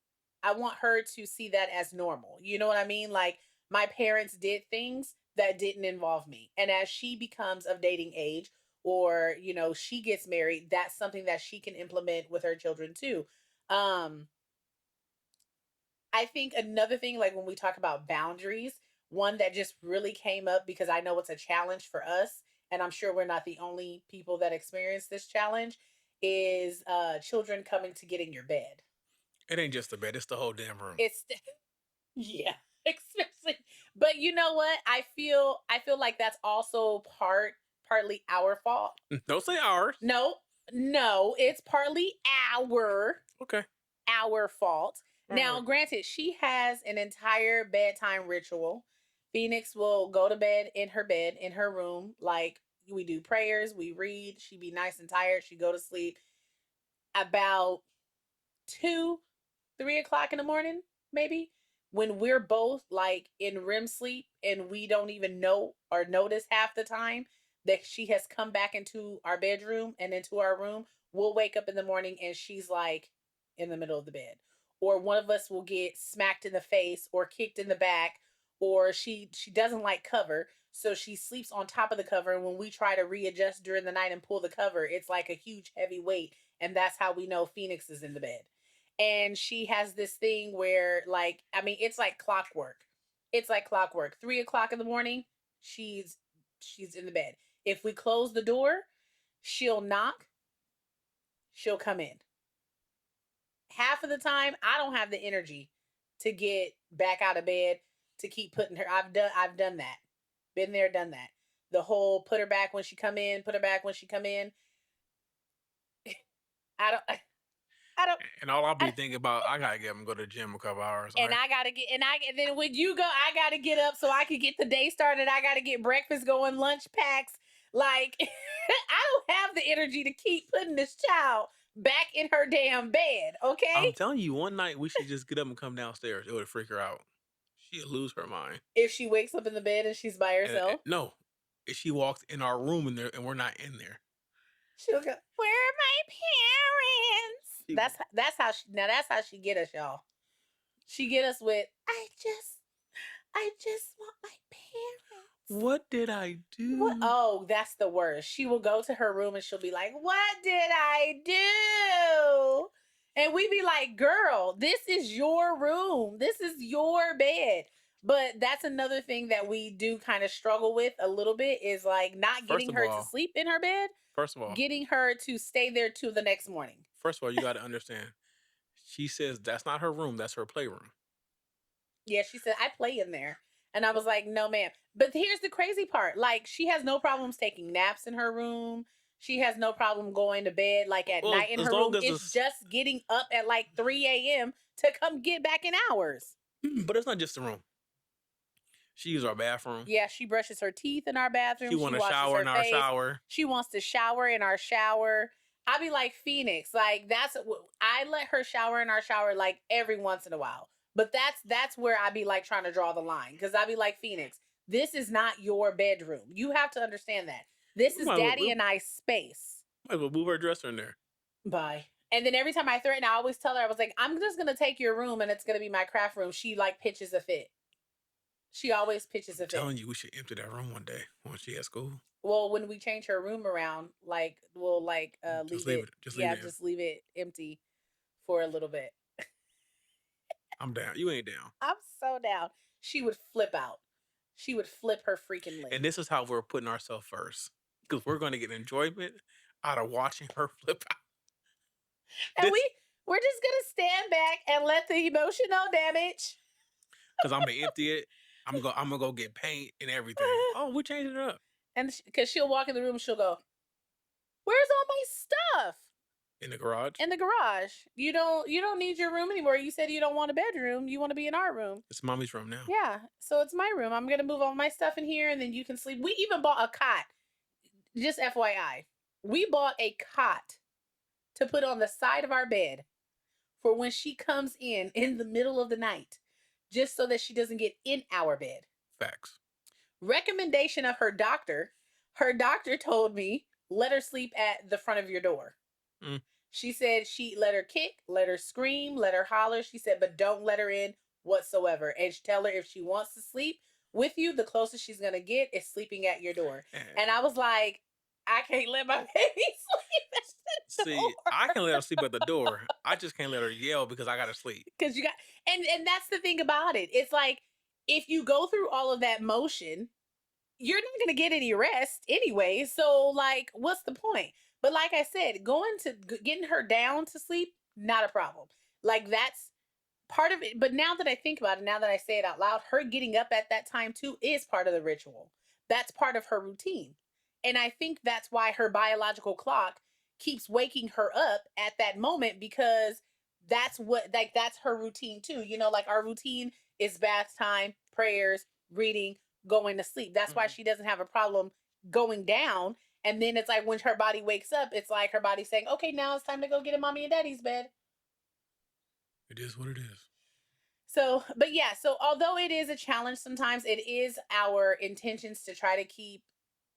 see that as normal. You know what I mean? Like my parents did things that didn't involve me. And as she becomes of dating age or, she gets married, that's something that she can implement with her children too. Um I think another thing like when we talk about boundaries, one that just really came up because I know it's a challenge for us and I'm sure we're not the only people that experience this challenge is children coming to get in your bed. It ain't just the bed; it's the whole damn room. It's Yeah, especially. But you know what? I feel like that's also partly our fault. Don't say ours. No, no, it's partly our Okay. our fault. All Now, right. granted, she has an entire bedtime ritual. Phoenix will go to bed in her room. Like we do prayers, we read. She be nice and tired. She go to sleep about 2, 3 o'clock in the morning, maybe, when we're both like in REM sleep and we don't even know or notice half the time that she has come back into our bedroom and into our room. We'll wake up in the morning and she's like in the middle of the bed. Or one of us will get smacked in the face or kicked in the back, or she doesn't like cover. So she sleeps on top of the cover. And when we try to readjust during the night and pull the cover, it's like a huge heavy weight. And that's how we know Phoenix is in the bed. And she has this thing where like it's like clockwork. It's like clockwork. 3 o'clock in the morning, she's in the bed. If we close the door, she'll knock, she'll come in. Half of the time I don't have the energy to get back out of bed to keep putting her. I've done that. Been there, done that. The whole put her back when she come in, put her back when she come in. I don't I don't And all I'll be I, thinking about, I gotta get him to go to the gym a couple hours. All and right. I gotta get and then when you go, I gotta get up so I can get the day started. I gotta get breakfast going, lunch packs. Like I don't have the energy to keep putting this child back in her damn bed. Okay, I'm telling you, one night we should just get up and come downstairs. It would freak her out. She'd lose her mind. if she wakes up in the bed and she's by And herself, no, if she walks in our room in there and we're not in there, She'll go, "Where are my parents?" That's how she get us, y'all. She get us with, I just want my parents. What did I What? do? Oh, that's the worst. She will go to her room and she'll be like, "What did I do?" And we be like, "Girl, this is your room. This is your bed." But that's another thing that we do kind of struggle with a little bit is like not First getting of her to all, sleep in her bed, first of all, getting her to stay there till the next morning. first of all, you got to understand. She says that's not her room. That's her playroom. Yeah, she said, "I play in there." And I was like, "No, ma'am." But here's the crazy part. Like, she has no problems taking naps in her room. She has no problem going to bed like at Well, night in as her long room. as It's it's, just getting up at like 3 a.m. to come get back in hours. but it's not just the room. She uses our bathroom. Yeah, she brushes her teeth in our She bathroom. She want to washes shower her in our face. shower. She wants to shower in our shower. I be like Phoenix. Like I let her shower in our shower like every once in a while. But that's where I be like trying to draw the line because I be like Phoenix. This is not your bedroom. You have to understand that. This We is might, as well- we Daddy and I's space. might as well move her dresser in there. Bye. And then every time I threaten, I always tell her I was like, "I'm just gonna take your room and it's gonna be my craft room." She like pitches a fit. She always pitches I'm a fit. telling you, we should empty that room one day when she at school. Well, when we change her room around, like we'll like Just leave leave it. it. Just leave Yeah, it in. just leave it empty for a little bit. I'm down. You ain't down. I'm so down. She would flip out. She would flip her freaking And lid. this is how we're putting ourselves first. Because we're going to get enjoyment out of watching her flip out. And This, we're just gonna stand back and let the emotional damage. because I'm going to empty it. I'm gonna go get paint and everything. Oh, we changing it up. And because she'll walk in the room, she'll go, "Where's all my stuff?" In the garage. In the garage. You don't need your room anymore. You said you don't want a bedroom. You want to be in our room. It's mommy's room now. Yeah. So it's my room. I'm gonna move all my stuff in here and then you can sleep. We even bought a cot. Just FYI. We bought a cot to put on the side of our bed for when she comes in the middle of the night, just so that she doesn't get in our bed. Facts. Recommendation of her doctor. Her doctor told me, let her sleep at the front of your door. Mm. She said she let her kick, let her scream, let her holler. She said, but don't let her in whatsoever. And tell her if she wants to sleep with you, the closest she's gonna get is sleeping at your door. And I was like, I can't let my baby sleep at the See, door. I can let her sleep at the door. I just can't let her yell because I gotta sleep. Because you got and that's the thing about it. It's like if you go through all of that motion, you're not gonna get any rest anyway. So like, what's the point? But like I said, getting her down to sleep, not a problem. Like that's part of it. But now that I think about it, now that I say it out loud, her getting up at that time too is part of the ritual. That's part of her routine. And I think that's why her biological clock keeps waking her up at that moment because that's her routine too. You know, like our routine is bath time, prayers, reading, going to sleep. That's why she doesn't have a problem going down. And then it's like when her body wakes up, it's like her body saying, "Okay, now it's time to go get in mommy and daddy's bed." It is what it is. So, but yeah, so although it is a challenge sometimes, it is our intentions to try to keep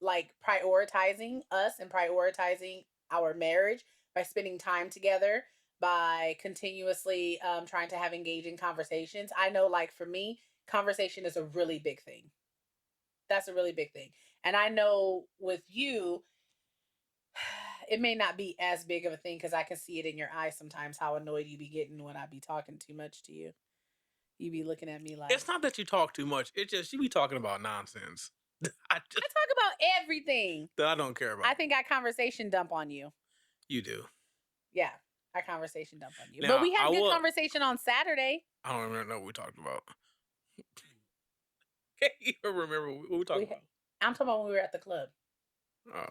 like prioritizing us and prioritizing our marriage by spending time together, by continuously trying to have engaging conversations. I know, like for me, conversation is a really big thing. That's a really big thing. And I know with you, it may not be as big of a thing because I can see it in your eyes sometimes how annoyed you be getting when I be talking too much to you. You be looking at me like It's not that you talk too much. It's just you be talking about nonsense. I I just talk about everything. that I don't care about. I think I conversation dump on you. You do. Yeah, I conversation dump on you. Now, But we I had good will- conversation on Saturday. I don't even know what we talked about. Can't even remember what we talked about. I'm talking about when we were at the club. Oh,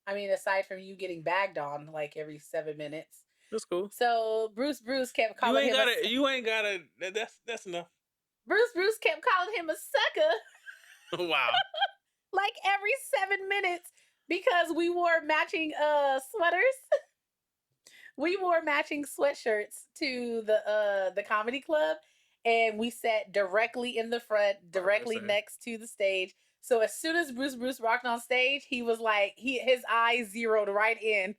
I mean, aside from you getting bagged on like every 7 minutes. that's cool. So Bruce kept calling You ain't him gotta. You ain't gotta. That's enough. Bruce kept calling him a sucker Wow. like every 7 minutes because we wore matching sweaters. We wore matching sweatshirts to the comedy club and we sat directly in the front, directly next to the stage. So as soon as Bruce rocked on stage, he was like, his eyes zeroed right in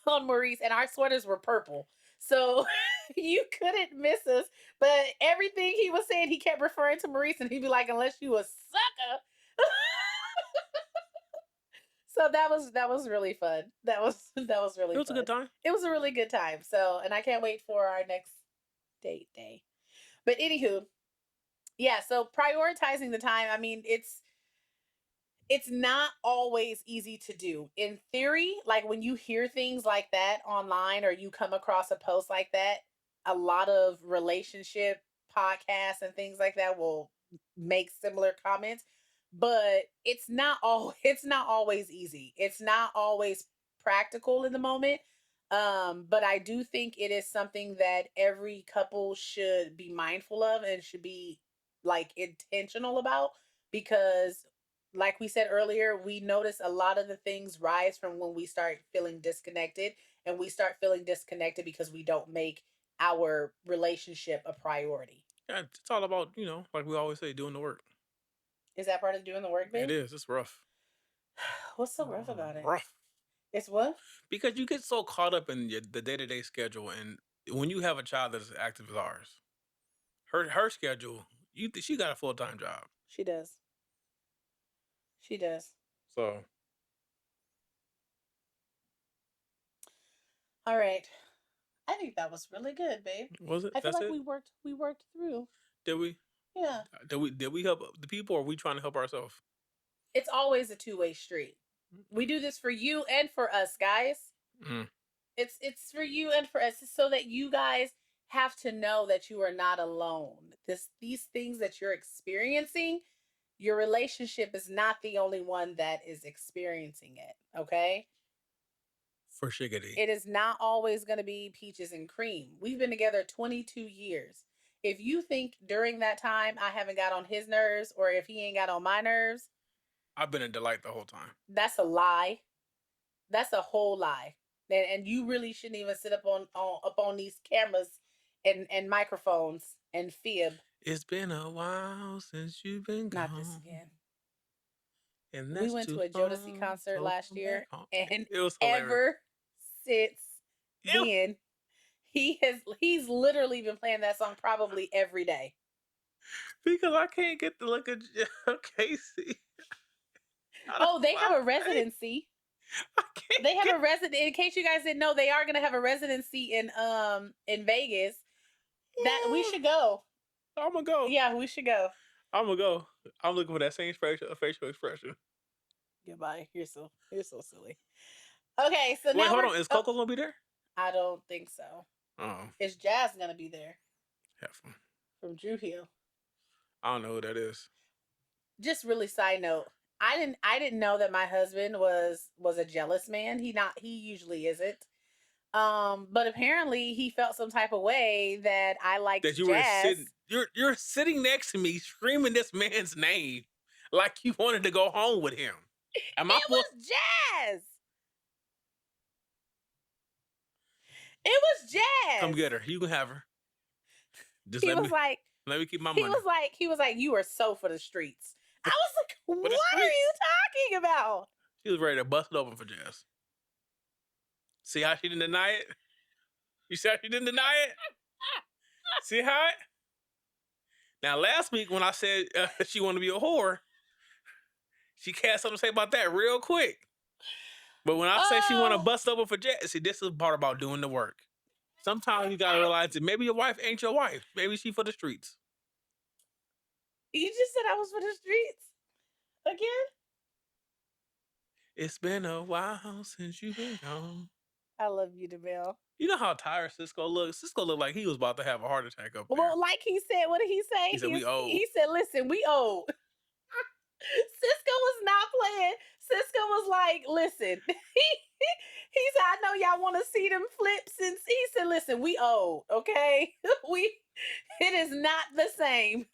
on Maurice, and our sweaters were purple. So you couldn't miss us. But everything he was saying, he kept referring to Maurice, and he'd be like, "Unless you a sucker." So that was really fun. That was It really was a fun. good time. It was a really good time. So, and I can't wait for our next date day. But anywho, yeah. So prioritizing the time. I mean, it's not always easy to do. In theory, like when you hear things like that online or you come across a post like that, a lot of relationship podcasts and things like that will make similar comments, but it's not always easy. It's not always practical in the moment. But I do think it is something that every couple should be mindful of and should be like intentional about, because like we said earlier, we notice a lot of the things rise from when we start feeling disconnected, and we start feeling disconnected because we don't make our relationship a priority. Yeah, it's all about, like we always say, doing the work. Is that part of doing the work, It babe? is. It's rough. What's so rough about it? Rough. It's what? Because you get so caught up in the day-to-day schedule, and when you have a child that's as active as ours, her schedule, she got a full-time job. She does. She does. So All right. I think that was really good, babe. was it? I feel That's like it? we worked through. Did we? Yeah. Did we help the people, or are we trying to help ourselves? It's always a two-way street. We do this for you and for us, guys. Mm. It's for you and for us, so that you guys have to know that you are not alone. These things that you're experiencing, your relationship is not the only one that is experiencing it, okay? For shiggity. It is not always going to be peaches and cream. We've been together 22 years. If you think during that time I haven't got on his nerves, or if he ain't got on my nerves, I've been a delight the whole time. that's a lie. That's a whole lie. And you really shouldn't even sit up on these cameras and microphones and fib. It's been a while since you've been Not this gone, again. and We that's went too to a Jodeci long. concert So last come back year, home. and It was hilarious. ever since Ew. then, he's literally been playing that song probably every day. Because I can't get the look of Casey. Oh, they have a residency. I can't. They have a resident. In case you guys didn't know, they are gonna have a residency in Vegas. That we should go. I'm gonna go. Yeah, we should go. I'm gonna go. I'm looking for that same facial expression. Goodbye. You're so silly. Okay, so Wait, now hold we're. on. Is Oh, Coco gonna be there? I don't think so. Oh, Is Jazz gonna be there have fun. from Drew Hill? I don't know who that is. Just really side note. I didn't know that my husband was a jealous man. He usually isn't. But apparently he felt some type of way that I liked That you Jazz. were sitting. You're sitting next to me, screaming this man's name like you wanted to go home with him. Am I It was Jazz. It was Jazz. Come get her. You can have her. Just He was like, let me keep my he money. was like, you are so for the streets. I was like, what the are you talking about? She was ready to bust it open for Jazz. See how she didn't deny it? You see how she didn't deny it? See how it? Now, last week when I said she wanted to be a whore, she had something to say about that real quick. But when I say she want to bust open for Jazz, see, this is part about doing the work. Sometimes you got to realize that maybe your wife ain't your wife. Maybe she for the streets. You just said I was for the streets again? It's been a while since you've been gone. I love you, DeMille. You know how tired Cisco looks? Cisco looked like he was about to have a heart attack up there. Well, like he said, what did he say? He said, we old. He said, listen, we old. Cisco was not playing. Cisco was like, listen. He said, I know y'all want to see them flips. And he said, listen, we old, okay? It is not the same.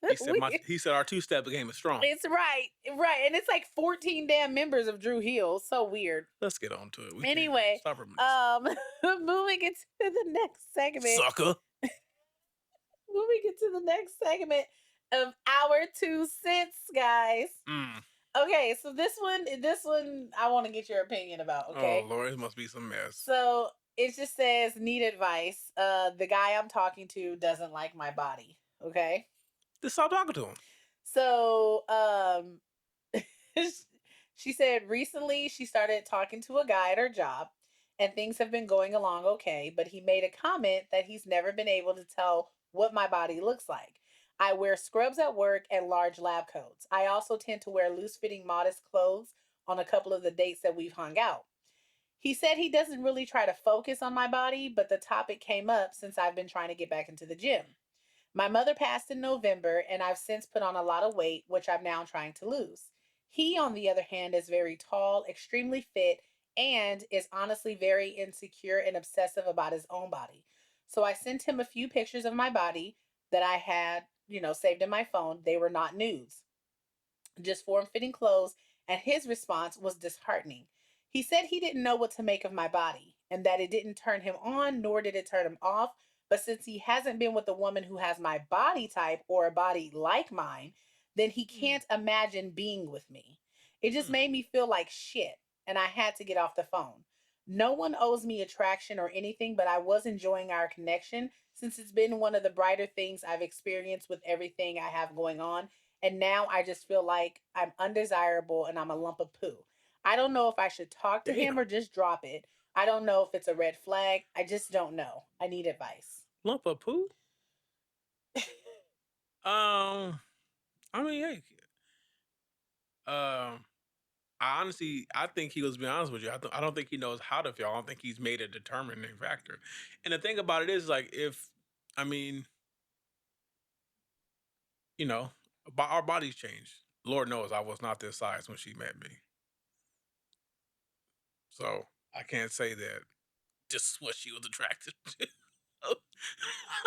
He said our two-step game is strong. It's right. And it's like 14 damn members of Drew Hill. So weird. Let's get on to it. Anyway, stop reminiscing. moving into the next segment. Sucker. Moving into the next segment of our 2 cents, guys. Okay, so this one I want to get your opinion about, Oh okay? Lord, it must be some mess. So it just says need advice. The guy I'm talking to doesn't like my body. Okay. Just stop talking to him. So she said recently she started talking to a guy at her job and things have been going along okay, but he made a comment that he's never been able to tell what my body looks like. I wear scrubs at work and large lab coats. I also tend to wear loose fitting, modest clothes on a couple of the dates that we've hung out. He said he doesn't really try to focus on my body, but the topic came up since I've been trying to get back into the gym. My mother passed in November, and I've since put on a lot of weight, which I'm now trying to lose. He, on the other hand, is very tall, extremely fit, and is honestly very insecure and obsessive about his own body. So I sent him a few pictures of my body that I had, saved in my phone. They were not nudes, just form fitting clothes, and his response was disheartening. He said he didn't know what to make of my body and that it didn't turn him on, nor did it turn him off. But since he hasn't been with a woman who has my body type or a body like mine, then he Mm, can't imagine being with me. It just mm. made me feel like shit, and I had to get off the phone. No one owes me attraction or anything, but I was enjoying our connection since it's been one of the brighter things I've experienced with everything I have going on, and now I just feel like I'm undesirable and I'm a lump of poo. I don't know if I should talk to him Damn, or just drop it. I don't know if it's a red flag. I just don't know. I need advice. lump of poo. Um, I mean, hey, um, I think he was being honest with you. I don't think he knows how to feel. I don't think he's made a determining factor. And the thing about it is, like, if I mean, you know, our bodies change. Lord knows, I was not this size when she met me, so I can't say that this is what she was attracted to.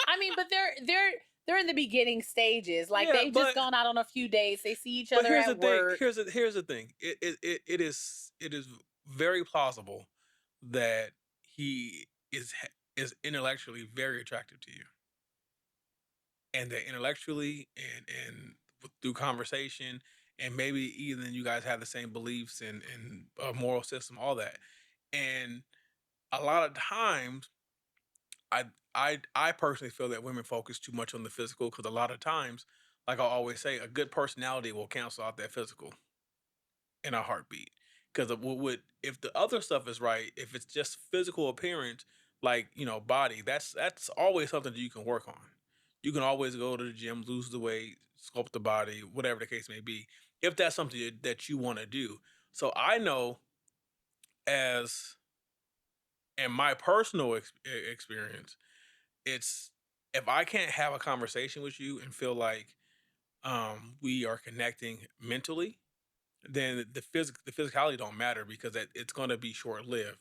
I mean, but they're in the beginning stages. Like Yeah, they've just gone out on a few dates. They see each but other here's the at thing. work. Here's the thing. It is very plausible that he is intellectually very attractive to you, and that intellectually and through conversation, and maybe even you guys have the same beliefs and moral system, all that. And a lot of times, I personally feel that women focus too much on the physical because a lot of times, like I always say, a good personality will cancel out that physical in a heartbeat. Because if the other stuff is right, if it's just physical appearance, like body, that's always something that you can work on. You can always go to the gym, lose the weight, sculpt the body, whatever the case may be, if that's something that you want to do. So I know, as in my personal experience, it's if I can't have a conversation with you and feel like we are connecting mentally, then the physicality don't matter because it's going to be short lived.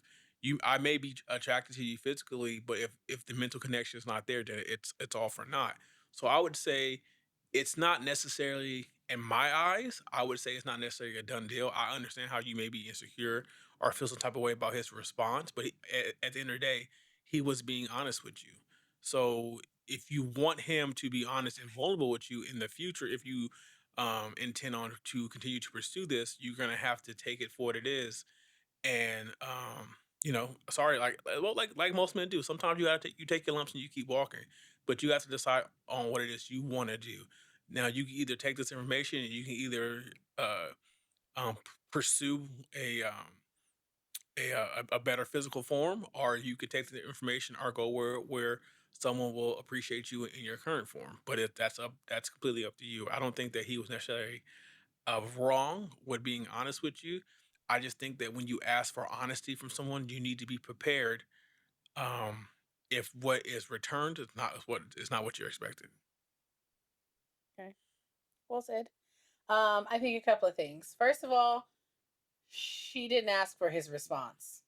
I may be attracted to you physically, but if the mental connection is not there, then it's all for naught. So I would say it's not necessarily, in my eyes, I would say it's not necessarily a done deal. I understand how you may be insecure or feel some type of way about his response, but at the end of the day, he was being honest with you. So if you want him to be honest and vulnerable with you in the future, if you intend on to continue to pursue this, you're gonna have to take it for what it is. And sorry, like most men do. Sometimes you take your lumps and you keep walking, but you have to decide on what it is you want to do. Now you can either take this information and you can either uh, pursue a better physical form, or you could take the information or go where someone will appreciate you in your current form. But if that's completely up to you. I don't think that he was necessarily wrong with being honest with you. I just think that when you ask for honesty from someone, you need to be prepared. Um, if what is returned is not what you're expecting. Okay, well said. I think a couple of things. First of all, she didn't ask for his response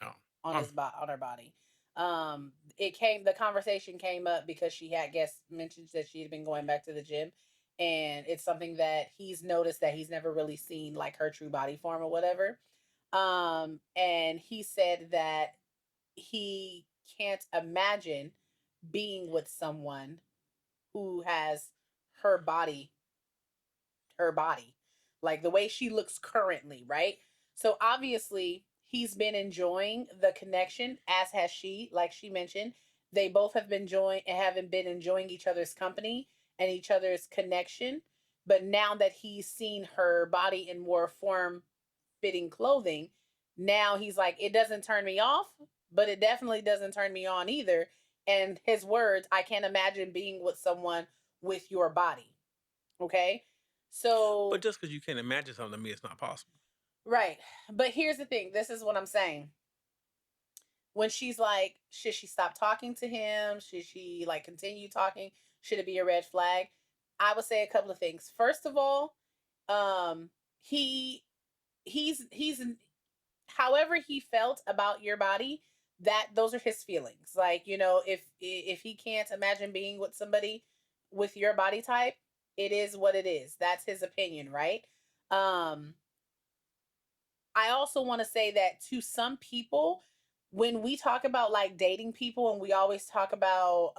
No, on um, on her body. The conversation came up because she had guest mentioned that she had been going back to the gym, and it's something that he's noticed that he's never really seen like her true body form or whatever. And he said that he can't imagine being with someone who has her body her body. like the way she looks currently, right? So obviously, he's been enjoying the connection, as has she, like she mentioned. They both have been enjoying each other's company and each other's connection. But now that he's seen her body in more form fitting clothing, now he's like, it doesn't turn me off, but it definitely doesn't turn me on either. And his words, I can't imagine being with someone with your body. Okay. But So, just because you can't imagine something to me, it's not possible. right. But here's the thing, this is what I'm saying. When she's like, should she stop talking to him? Should she like continue talking? Should it be a red flag? I would say a couple of things. First of all, um, he he's however he felt about your body, that those are his feelings. Like, if he can't imagine being with somebody with your body type, it is what it is. That's his opinion, right? um I also want to say that to some people, when we talk about like dating people and we always talk about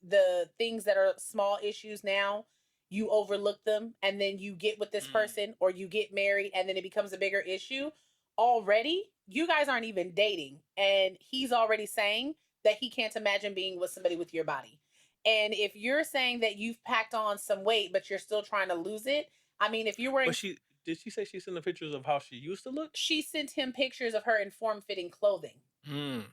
the things that are small issues now, you overlook them and then you get with this Mm. person or you get married and then it becomes a bigger issue. Already, you guys aren't even dating. And he's already saying that he can't imagine being with somebody with your body. And if you're saying that you've packed on some weight, but you're still trying to lose it, I mean, if you're But wearing, did she say she sent the pictures of how she used to look? she sent him pictures of her in form fitting clothing. Mm.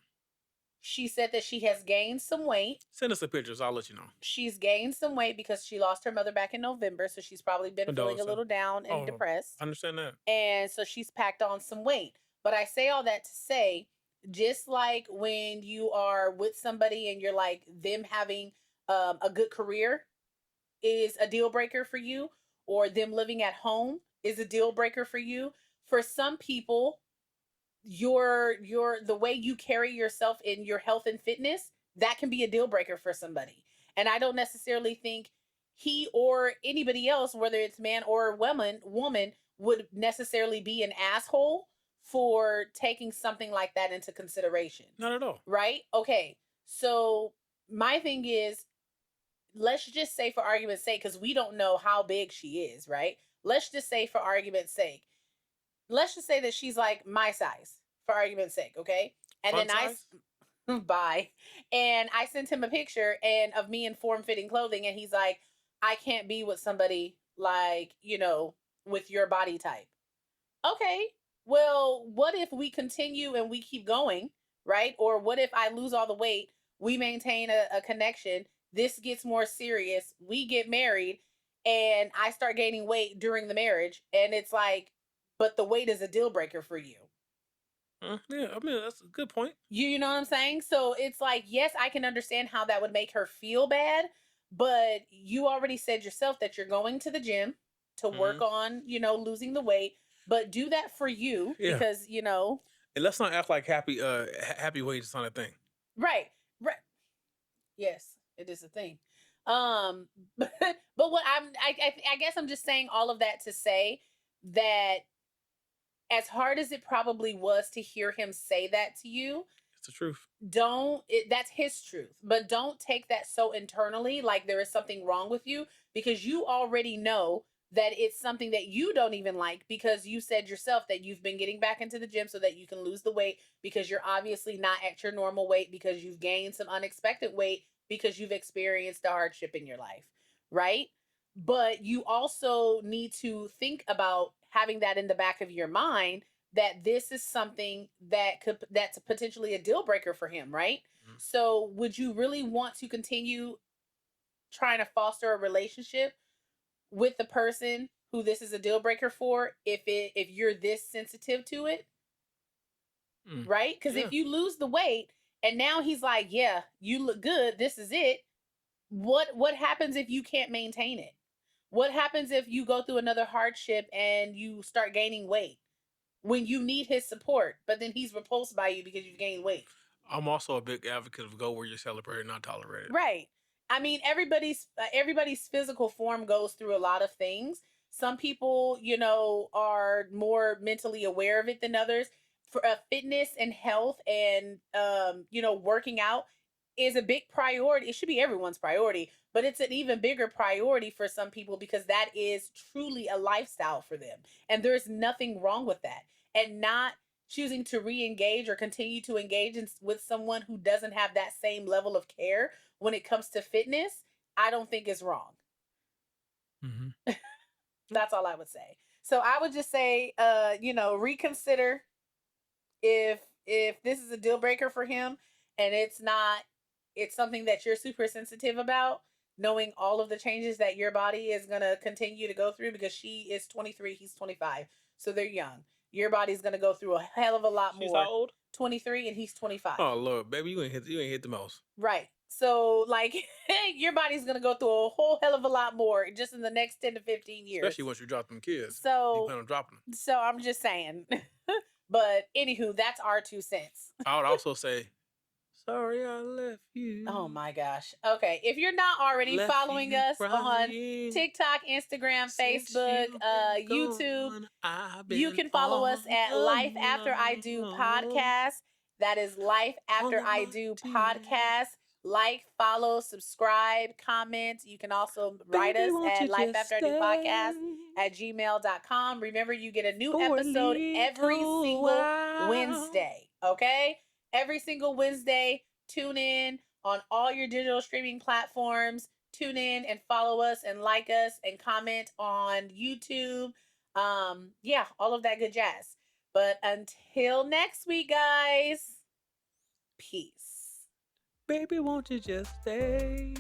She said that she has gained some weight. Send us the pictures. I'll let you know. She's gained some weight because she lost her mother back in November. So she's probably been feeling a Condolences. little down and Oh, depressed. I understand that. And so she's packed on some weight. But I say all that to say, just like when you are with somebody and you're like, them having a good career is a deal breaker for you, or them living at home is a deal breaker for you. For some people, your the way you carry yourself in your health and fitness, that can be a deal breaker for somebody. And I don't necessarily think he or anybody else, whether it's man or woman, would necessarily be an asshole for taking something like that into consideration. Not at all. Right? Okay. So my thing is, let's just say for argument's sake, because we don't know how big she is, right? Let's just say for argument's sake, let's just say that she's like my size for argument's sake, okay? And Fun then size? bye. And I sent him a picture and of me in form fitting clothing, and he's like, I can't be with somebody like, with your body type. Okay, well, what if we continue and we keep going, right? Or what if I lose all the weight, we maintain a connection, this gets more serious, we get married, and I start gaining weight during the marriage, and it's like, but the weight is a deal breaker for you. Yeah, I mean, that's a good point. You know what I'm saying? So it's like, yes, I can understand how that would make her feel bad, but you already said yourself that you're going to the gym to Hmm. work on, losing the weight, but do that for you Yeah. because, And let's not act like happy weight is not a thing. right, right. Yes, it is a thing. Um, but what I guess I'm just saying all of that to say that as hard as it probably was to hear him say that to you, It's the truth. that's his truth, but don't take that so internally like there is something wrong with you, because you already know that it's something that you don't even like, because you said yourself that you've been getting back into the gym so that you can lose the weight, because you're obviously not at your normal weight, because you've gained some unexpected weight, because you've experienced a hardship in your life, right? But you also need to think about having that in the back of your mind, that this is something that's potentially a deal breaker for him, right? Mhm. So would you really want to continue trying to foster a relationship with the person who this is a deal breaker for, if you're this sensitive to it, Mm. right? Because Yeah. if you lose the weight and now he's like, yeah, you look good, this is it, what happens if you can't maintain it? What happens if you go through another hardship and you start gaining weight when you need his support, but then he's repulsed by you because you've gained weight? I'm also a big advocate of go where you're celebrated, not tolerated. Right. I mean, everybody's physical form goes through a lot of things. Some people, are more mentally aware of it than others. For fitness and health and working out, is a big priority. It should be everyone's priority, but it's an even bigger priority for some people because that is truly a lifestyle for them. And there's nothing wrong with that. And not choosing to re-engage or continue to engage with someone who doesn't have that same level of care when it comes to fitness, I don't think is wrong. Mhm. That's all I would say. So I would just say, reconsider if this is a deal breaker for him, and it's not, it's something that you're super sensitive about, knowing all of the changes that your body is going to continue to go through, because she is 23, he's 25, so they're young. Your body's going to go through a hell of a lot She's how more. old? 23 and he's 25. Oh Lord, baby, you ain't hit the most. Right. So like your body's going to go through a whole hell of a lot more just in the next 10 to 15 years. Especially once you drop them kids. You So plan on dropping them. so I'm just saying. But anywho, that's our 2 cents. I would also say, sorry I left you. Oh my gosh. Okay. If you're not already Left following you us on crying. TikTok, Instagram, Since Facebook, you've been YouTube, gone, I've you been can follow us at all Life After I Do alone. Podcast. That is Life After All of I my Do tears. Podcast. Like, follow, subscribe, comment. You can also write Baby, us won't at you Life just After I Do Podcast stay at gmail.com. Remember, you get a new for a episode every little single while? Wednesday. Okay? Every single Wednesday. Tune in on all your digital streaming platforms. Tune in and follow us and like us and comment on YouTube. Yeah, all of that good jazz. But until next week, guys, peace. Baby, won't you just stay?